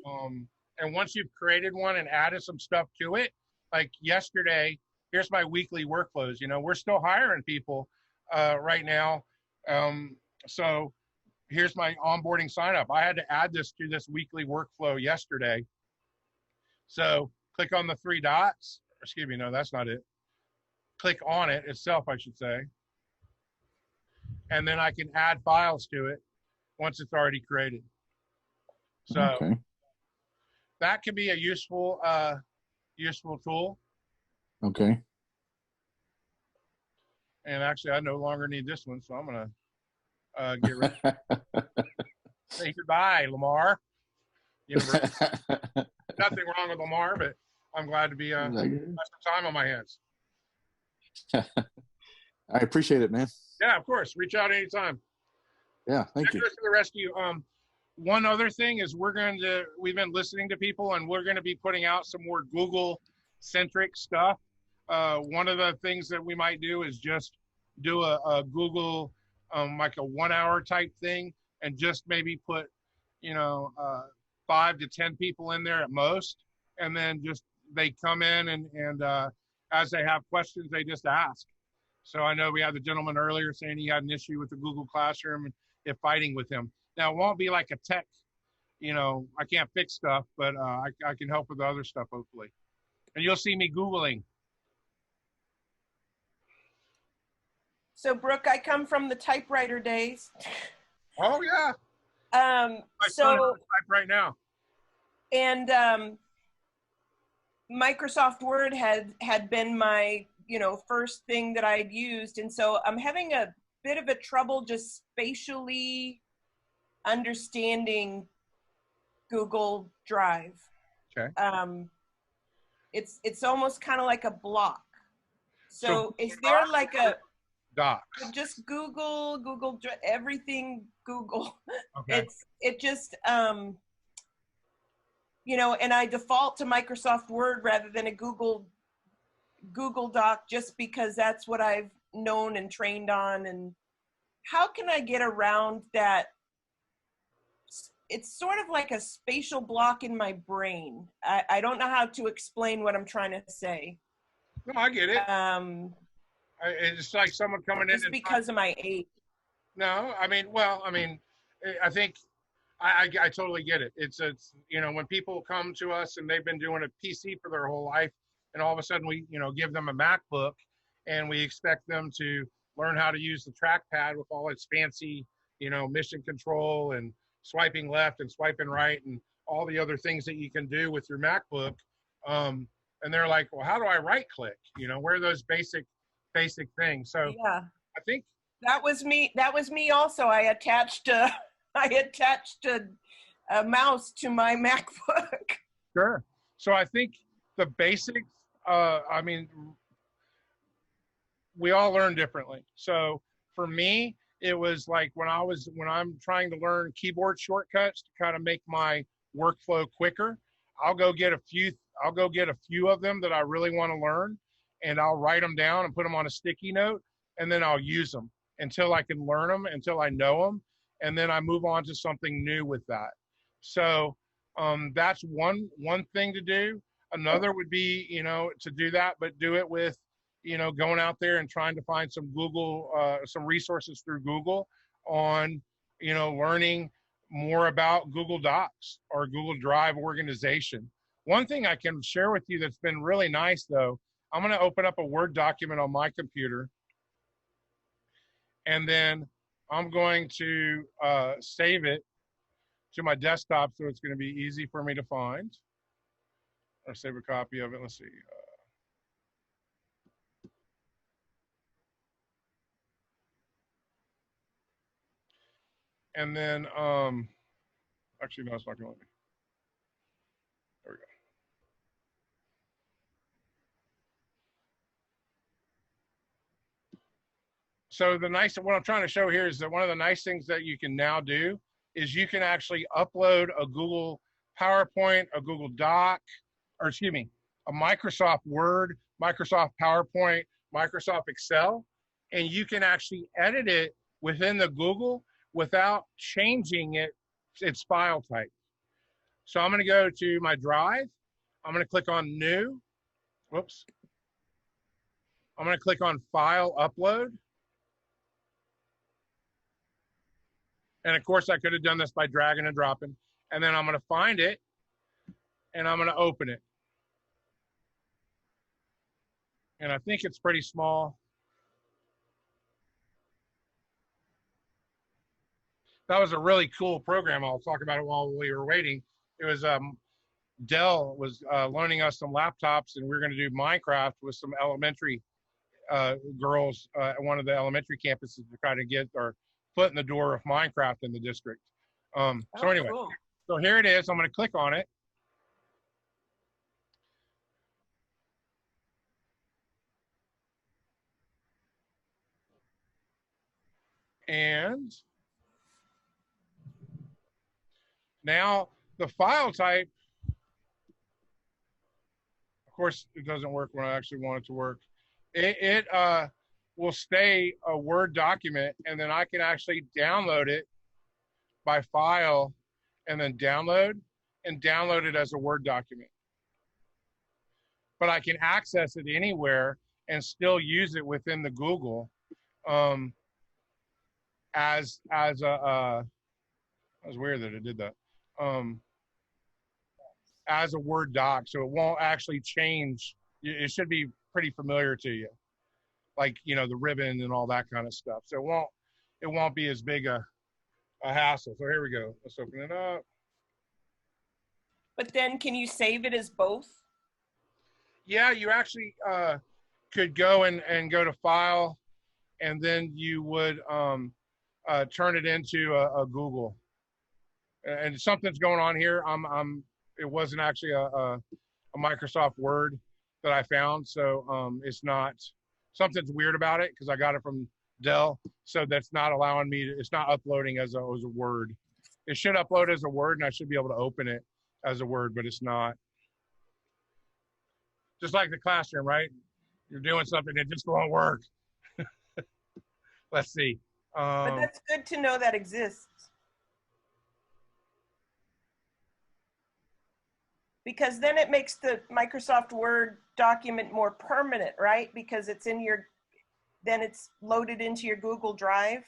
And once you've created one and added some stuff to it, like yesterday, here's my weekly workflows. We're still hiring people right now So here's my onboarding sign up. I had to add this to this weekly workflow yesterday. So click on the three dots. Excuse me, no, that's not it. Click on it itself, I should say. And then I can add files to it once it's already created. So
Okay.
that can be a useful tool.
Okay.
And actually, I no longer need this one, so I'm gonna get rid of it. Say goodbye, Lamar. Nothing wrong with Lamar, but I'm glad to be have some time on my hands.
I appreciate it, man.
Yeah, of course. Reach out anytime.
Yeah, thank you.
To the rest of you. One other thing is we've been listening to people, and we're going to be putting out some more Google-centric stuff. One of the things that we might do is just do a Google, like a 1 hour type thing, and just maybe put, 5 to 10 people in there at most. And then just, they come in and as they have questions, they just ask. So I know we had the gentleman earlier saying he had an issue with the Google Classroom and if fighting with him. Now it won't be like a tech, I can't fix stuff, but I can help with the other stuff hopefully. And you'll see me Googling.
So Brooke, I come from the typewriter days.
Oh yeah.
So
type right now.
And Microsoft Word had been my, first thing that I'd used. And so I'm having a bit of a trouble just spatially understanding Google Drive.
Okay.
It's almost kind of like a block. So is there like a
Docs?
Just Google everything Google.
Okay.
It just and I default to Microsoft Word rather than a Google Doc just because that's what I've known and trained on. And how can I get around that? It's sort of like a spatial block in my brain. I don't know how to explain what I'm trying to say.
No, I get it. It's like someone coming in.
Just because of my age.
No, I think I totally get it. It's when people come to us and they've been doing a PC for their whole life, and all of a sudden we give them a MacBook, and we expect them to learn how to use the trackpad with all its fancy mission control and swiping left and swiping right and all the other things that you can do with your MacBook. And they're like, well, how do I right click? Where are those basic things? So
yeah,
I think
that was me also. I attached a mouse to my MacBook.
Sure. So I think the basics, we all learn differently. So for me, it was like when I'm trying to learn keyboard shortcuts to kind of make my workflow quicker, I'll go get a few of them that I really want to learn, and I'll write them down and put them on a sticky note, and then I'll use them until I can learn them, until I know them, and then I move on to something new with that. So that's one thing to do. Another would be, to do that, but do it with, going out there and trying to find some some resources through Google on, learning more about Google Docs or Google Drive organization. One thing I can share with you that's been really nice though, I'm going to open up a Word document on my computer, and then I'm going to save it to my desktop so it's going to be easy for me to find. Or save a copy of it. Let's see. And then, actually, no, it's not going to let me. There we go. So what I'm trying to show here is that one of the nice things that you can now do is you can actually upload a Google PowerPoint, a Google Doc, a Microsoft Word, Microsoft PowerPoint, Microsoft Excel, and you can actually edit it within the Google without changing its file type. So I'm going to go to my Drive. I'm going to click on New. Whoops. I'm going to click on File Upload. And of course, I could have done this by dragging and dropping. And then I'm going to find it, and I'm going to open it. And I think it's pretty small. That was a really cool program. I'll talk about it while we were waiting. It was Dell was loaning us some laptops, and we were going to do Minecraft with some elementary girls at one of the elementary campuses to try to get our foot in the door of Minecraft in the district. So anyway,
cool.
so here it is. I'm going to click on it. And now the file type, of course, it doesn't work when I actually want it to work. It will stay a Word document, and then I can actually download it by file and then download it as a Word document. But I can access it anywhere and still use it within the Google as a that was weird that it did that. As a Word doc, so it won't actually change. It should be pretty familiar to you, like, you know, the ribbon and all that kind of stuff. So it won't be as big a hassle. So here we go. Let's open it up.
But then can you save it as both?
Yeah, you actually could go and go to File, and then you would turn it into a Google. And something's going on here. It wasn't actually a Microsoft Word that I found, so it's not. Something's weird about it because I got it from Dell, so that's not allowing me to. It's not uploading as a Word. It should upload as a Word, and I should be able to open it as a Word, but it's not. Just like the classroom, right? You're doing something that just won't work. Let's see.
But that's good to know that exists. Because then it makes the Microsoft Word document more permanent, right? Because it's in your, then it's loaded into your Google Drive.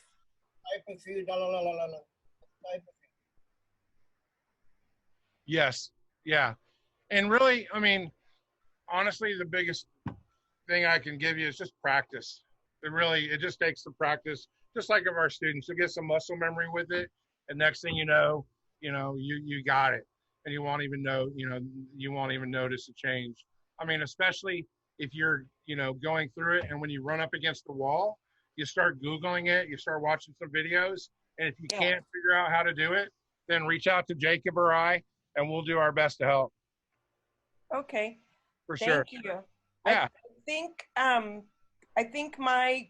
Yes, yeah. And really, I mean, honestly, the biggest thing I can give you is just practice. It just takes some practice, just like of our students. You get some muscle memory with it, and next thing you know, you got it. And you won't even know, you won't even notice a change. I mean, especially if you're, going through it, and when you run up against the wall, you start Googling it, you start watching some videos, and if you can't figure out how to do it, then reach out to Jacob or I, and we'll do our best to help.
Okay.
For sure.
Thank you.
Yeah.
I think my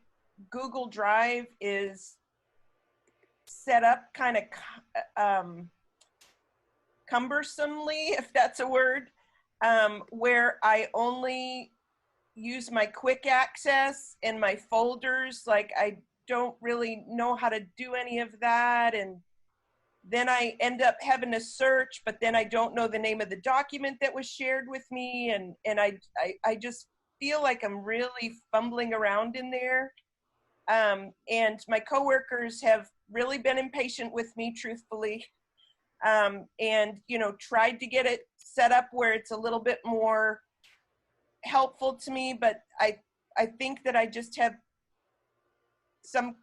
Google Drive is set up kind of cumbersomely, if that's a word, where I only use my quick access and my folders. Like, I don't really know how to do any of that, and then I end up having to search, but then I don't know the name of the document that was shared with me, and I just feel like I'm really fumbling around in there. And my coworkers have really been impatient with me, truthfully. And tried to get it set up where it's a little bit more helpful to me, but I think that I just have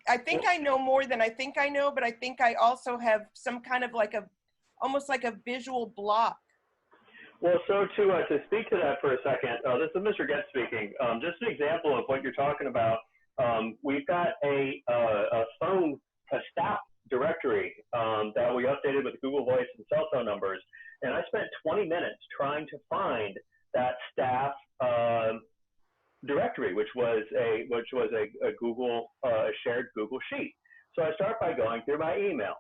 I think I know more than I think I know, but I think I also have some kind of almost like a visual block.
Well, so to speak to that for a second, this is Mr. Getz speaking. Just an example of what you're talking about. We've got a staff directory that we updated with Google Voice and cell phone numbers, and I spent 20 minutes trying to find that staff directory, which was a Google shared Google sheet. So I start by going through my email,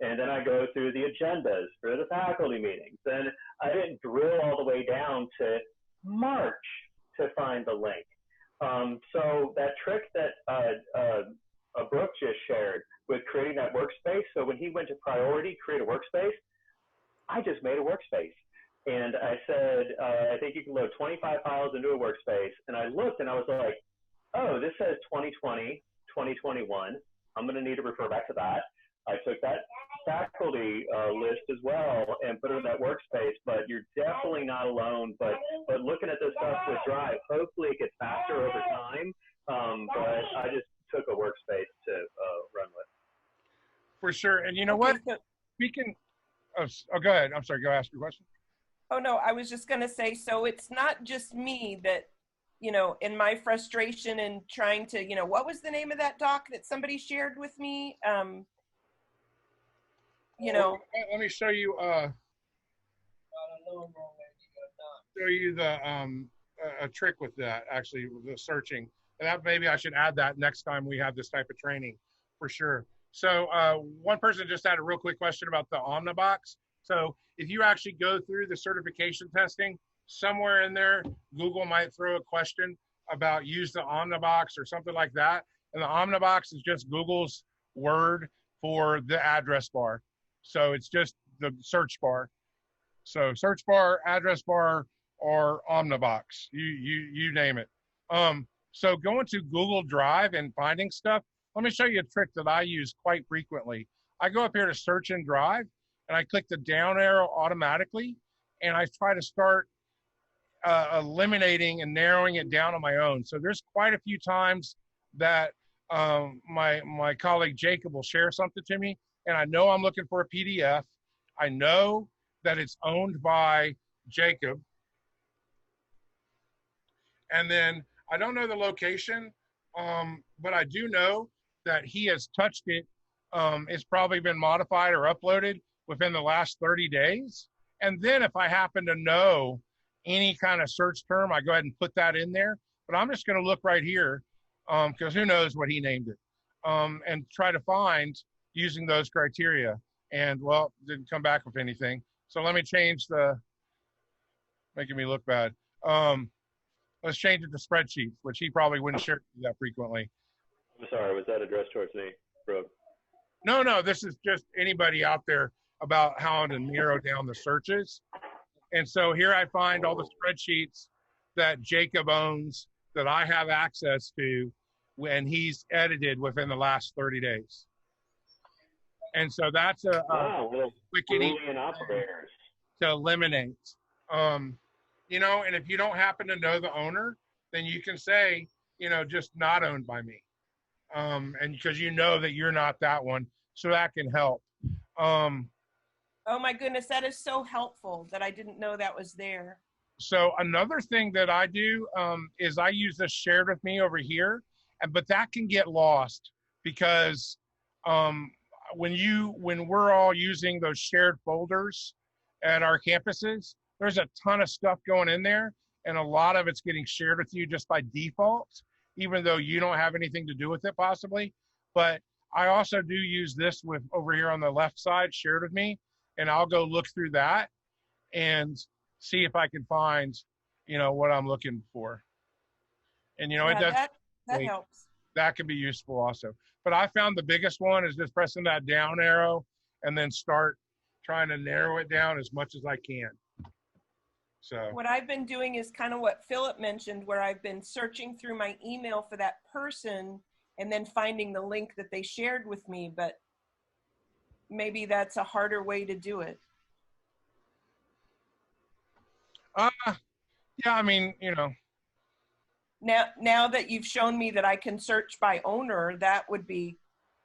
and then I go through the agendas for the faculty meetings. Then I didn't drill all the way down to March to find the link. So that trick that Brooke just shared with creating that workspace. So when he went to priority, create a workspace, I just made a workspace. And I said, I think you can load 25 files into a workspace. And I looked and I was like, oh, this says 2020, 2021. I'm going to need to refer back to that. I took that faculty list as well and put it in that workspace. But you're definitely not alone. But looking at this stuff with Drive, hopefully it gets faster over time. But I just took a workspace to run with.
For sure. And you know what? Speaking of, go ahead. I'm sorry. Go ask your question.
Oh, no, I was just going to say, so it's not just me that, you know, in my frustration and trying to, you know, what was the name of that doc that somebody shared with me? You know.
Let me show you, a trick with that, actually, with the searching. And that maybe I should add that next time we have this type of training, for sure. So one person just had a real quick question about the Omnibox. So if you actually go through the certification testing, somewhere in there, Google might throw a question about use the Omnibox or something like that. And the Omnibox is just Google's word for the address bar. So it's just the search bar. So search bar, address bar, or Omnibox, you name it. So going to Google Drive and finding stuff, let me show you a trick that I use quite frequently. I go up here to search in Drive, and I click the down arrow automatically, and I try to start eliminating and narrowing it down on my own. So there's quite a few times that my colleague Jacob will share something to me, and I know I'm looking for a PDF. I know that it's owned by Jacob. And then I don't know the location, but I do know that he has touched it. It's probably been modified or uploaded within the last 30 days. And then if I happen to know any kind of search term, I go ahead and put that in there. But I'm just going to look right here because who knows what he named it, and try to find using those criteria. And, well, didn't come back with anything. So let me change making me look bad. Let's change it to spreadsheets, which he probably wouldn't share that frequently.
I'm sorry, was that addressed towards me, Brooke?
No, this is just anybody out there about how to narrow down the searches. And so here I find all the spreadsheets that Jacob owns that I have access to when he's edited within the last 30 days. And so that's a quick and easy to eliminate. You know, and if you don't happen to know the owner, then you can say, you know, just not owned by me. And because you know that you're not that one, so that can help.
Oh my goodness, that is so helpful that I didn't know that was there.
So another thing that I do is I use this shared with me over here, but that can get lost because when we're all using those shared folders at our campuses, there's a ton of stuff going in there, and a lot of it's getting shared with you just by default, even though you don't have anything to do with it possibly. But I also do use this with over here on the left side, shared with me, and I'll go look through that and see if I can find, you know, what I'm looking for. And, you know, it does.
That helps.
That can be useful also. But I found the biggest one is just pressing that down arrow and then start trying to narrow it down as much as I can. So
what I've been doing is kind of what Philip mentioned, where I've been searching through my email for that person and then finding the link that they shared with me, but maybe that's a harder way to do it.
Yeah, I mean, you know.
Now that you've shown me that I can search by owner, that would be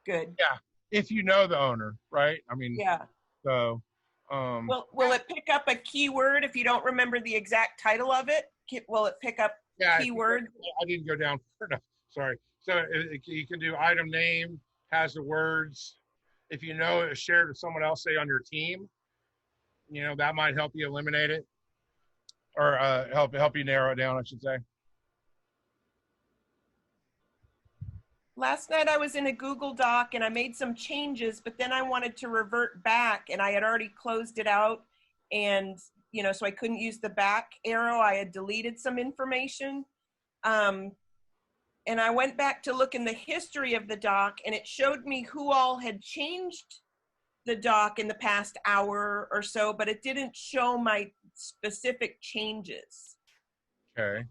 good.
Yeah, if you know the owner, right? I mean,
yeah.
So,
will it pick up a keyword if you don't remember the exact title of it? Will it pick up keywords?
I didn't go down far enough. Sorry. So you can do item name, has the words. If you know it's shared with someone else, say on your team, you know, that might help you eliminate it, or help you narrow it down, I should say.
Last night I was in a Google Doc and I made some changes, but then I wanted to revert back and I had already closed it out, and, you know, so I couldn't use the back arrow. I had deleted some information. And I went back to look in the history of the doc, and it showed me who all had changed the doc in the past hour or so, but it didn't show my specific changes.
Okay.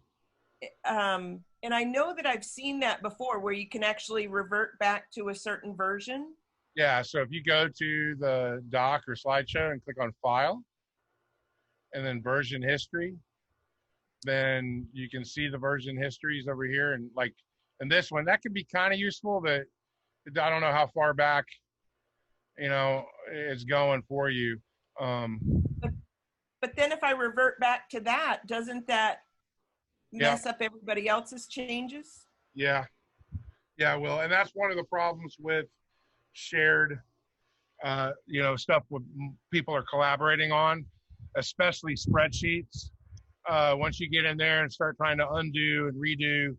And I know that I've seen that before, where you can actually revert back to a certain version.
Yeah, so if you go to the doc or slideshow and click on File, and then Version History, then you can see the version histories over here. And like, and this one, that could be kind of useful, but I don't know how far back, it's going for you.
But then if I revert back to that, doesn't that mess up everybody else's changes?
Yeah, well, and that's one of the problems with shared, stuff with people are collaborating on, especially spreadsheets. Once you get in there and start trying to undo and redo,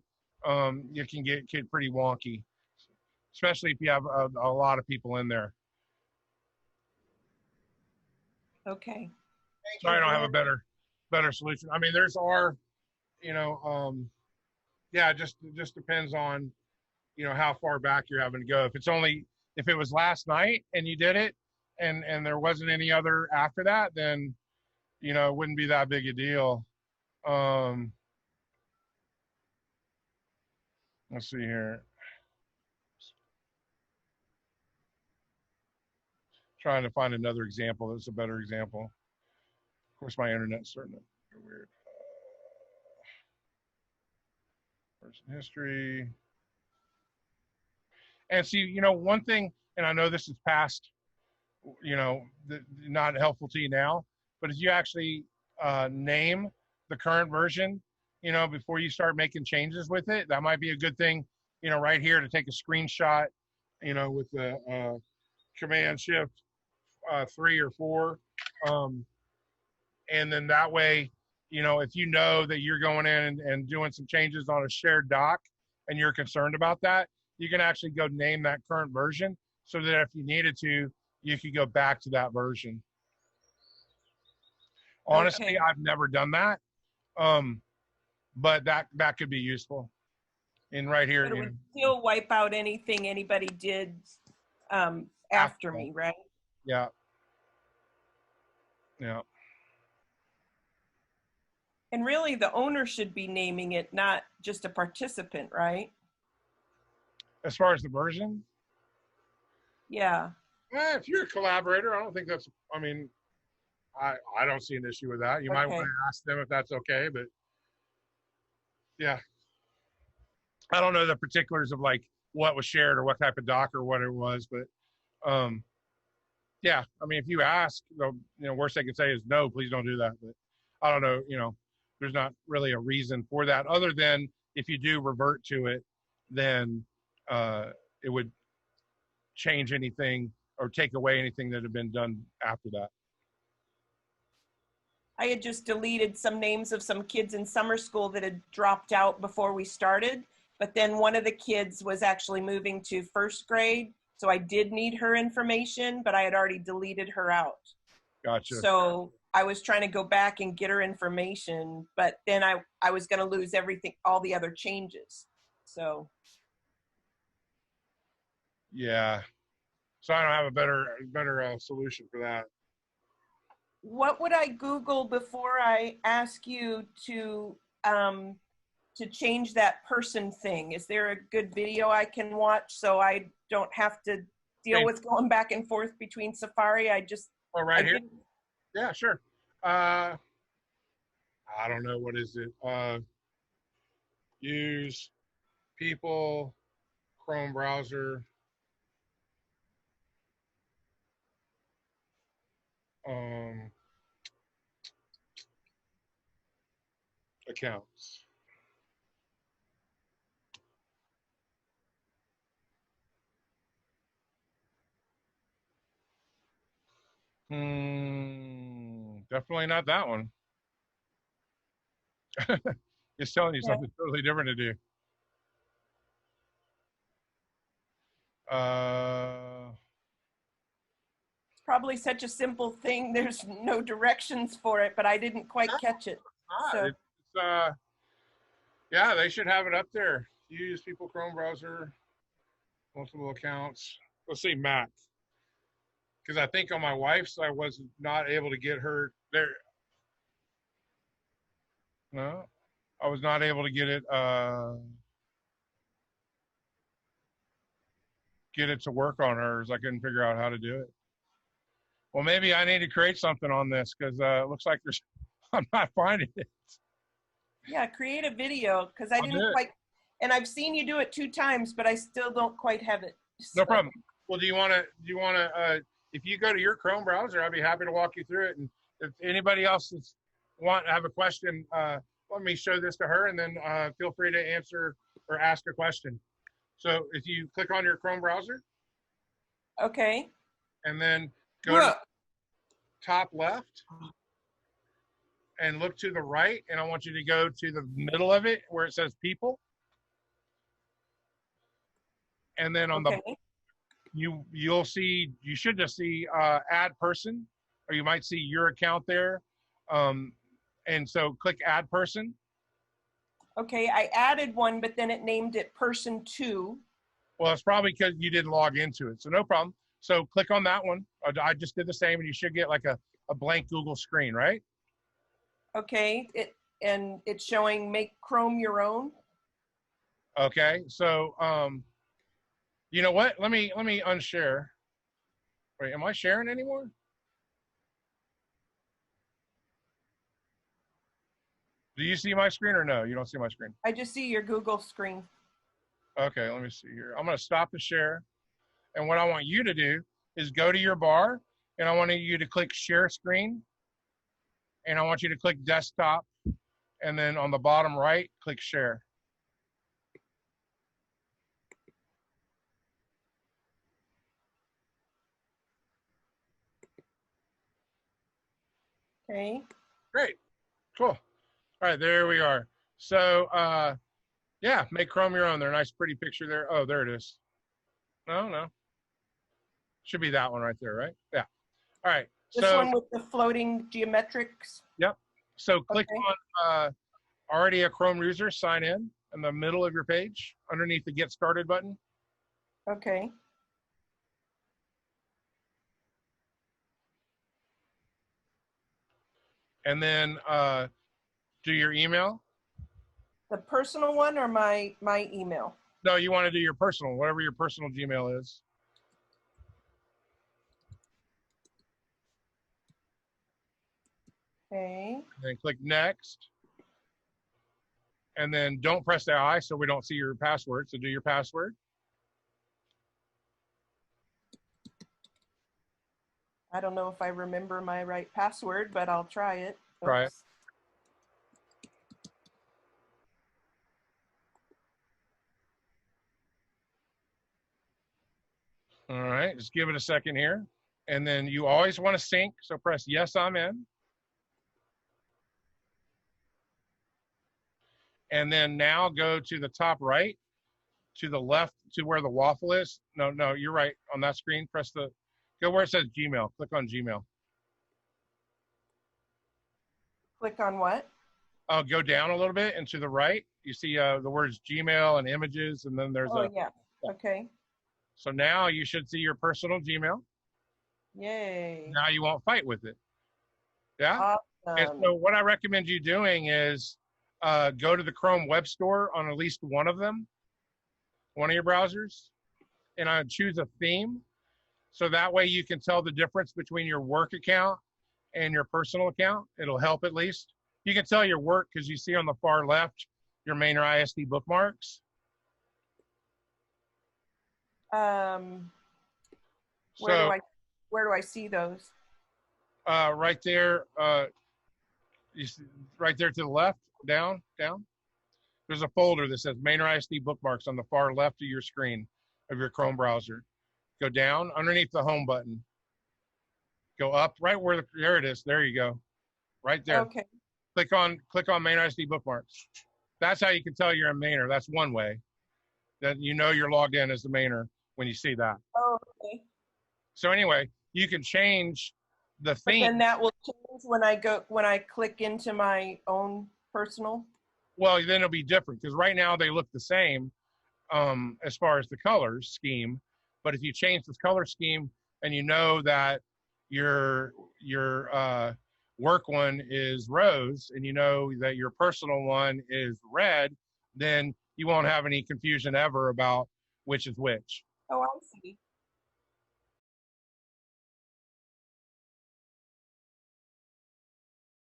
you can get pretty wonky, especially if you have a lot of people in there.
Okay.
So I don't have a better solution. I mean, there's it just depends on, how far back you're having to go. If it was last night and you did it and there wasn't any other after that, then, it wouldn't be that big a deal. Let's see here. Trying to find another example that's a better example. Of course, my internet's starting to go weird. Person history. And see, one thing, and I know this is past, not helpful to you now, but if you actually name the current version, before you start making changes with it, that might be a good thing, right here to take a screenshot, with the Command Shift 3 or 4. And then that way, if you know that you're going in and doing some changes on a shared doc and you're concerned about that, you can actually go name that current version so that if you needed to, you could go back to that version. Honestly,
Okay.
I've never done that. But that could be useful. And right here,
But it would still wipe out anything anybody did after me, right?
Yeah.
And really, the owner should be naming it, not just a participant, right?
As far as the version?
Yeah.
If you're a collaborator, I don't think that's, I don't see an issue with that. You might want to ask them if that's okay, but yeah. I don't know the particulars of like what was shared or what type of doc or what it was, but yeah, if you ask, worst they can say is no, please don't do that. But I don't know, there's not really a reason for that other than if you do revert to it, then it would change anything or take away anything that had been done after that.
I had just deleted some names of some kids in summer school that had dropped out before we started, but then one of the kids was actually moving to first grade, so I did need her information, but I had already deleted her out.
Gotcha.
So I was trying to go back and get her information, but then I was going to lose everything, all the other changes. So.
Yeah. So I don't have a better solution for that.
What would I Google before I ask you to change that person thing? Is there a good video I can watch so I don't have to deal with going back and forth between Safari?
Here? Yeah, sure. I don't know. What is it? Use people, Chrome browser. Accounts. Definitely not that one. It's telling you something totally different to do.
It's probably such a simple thing. There's no directions for it, but I didn't quite catch it. So.
Yeah, they should have it up there. Use people, Chrome browser, multiple accounts. Let's see, Mac. Because I think on my wife's, I was not able to get her there. No, I was not able to get it. get it to work on hers. I couldn't figure out how to do it. Well, maybe I need to create something on this because it looks like there's, I'm not finding it.
Yeah, create a video because I
I'll do
didn't
it.
quite, and I've seen you do it 2 times, but I still don't quite have it.
No
So-
problem. Well, do you want to, if you go to your Chrome browser, I'd be happy to walk you through it. And if anybody else have a question, let me show this to her and then feel free to answer or ask a question. So if you click on your Chrome browser
Okay.
and then go to top left and look to the right, and I want you to go to the middle of it where it says people. And then on
Okay.
you should just see add person, or you might see your account there. And so click add person.
Okay, I added one, but then it named it person 2.
Well, it's probably because you didn't log into it. So no problem. So click on that one. I just did the same, and you should get like a blank Google screen, right?
Okay, it's showing make Chrome your own.
Okay. So you know what? Let me unshare. Wait, am I sharing anymore? Do you see my screen or no? You don't see my screen.
I just see your Google screen.
Okay, let me see here. I'm going to stop the share. And what I want you to do is go to your bar, and I want you to click share screen. And I want you to click desktop. And then on the bottom right, click share.
Okay.
Great. Cool. All right, there we are. So, yeah, make Chrome your own. There's a nice, pretty picture there. Oh, there it is. No. Should be that one right there, right? Yeah. All right.
This
So,
one with the floating geometrics.
yep. So click
Okay.
on already a Chrome user, sign in the middle of your page, underneath the Get Started button.
Okay.
And then do your email.
The personal one or my email?
No, you want to do your personal, whatever your personal Gmail is.
Okay.
And then click next. And then don't press the I so we don't see your password. So do your password.
I don't know if I remember my right password, but I'll try it.
Try it.
Oops.
All right, just give it a second here. And then you always want to sync. So press yes, I'm in. And then now go to the top right, to the left, to where the waffle is. No, you're right. On that screen, go where it says Gmail. Click on Gmail.
Click on what?
Go down a little bit and to the right. You see the words Gmail and images, and then there's
Oh, yeah. Okay.
So now you should see your personal Gmail.
Yay.
Now you won't fight with it. Yeah? And
Awesome.
so what I recommend you doing is go to the Chrome Web Store on at least one of them, one of your browsers, and I would choose a theme. So that way you can tell the difference between your work account and your personal account. It'll help at least. You can tell your work because you see on the far left, your main ISD bookmarks.
Where do I see those?
Right there, you see, right there to the left, down. There's a folder that says main ISD bookmarks on the far left of your screen of your Chrome browser. Go down underneath the home button. Go up right where there it is. There you go. Right there.
Okay.
Click on main ISD bookmarks. That's how you can tell you're a mainer. That's one way that you know you're logged in as the mainer when you see that.
Oh, okay.
So anyway, you can change the
But
theme.
then that will change when I click into my own personal.
Well, then it'll be different because right now they look the same as far as the color scheme. But if you change this color scheme and you know that your work one is rose and you know that your personal one is red, then you won't have any confusion ever about which is which.
Oh, I see.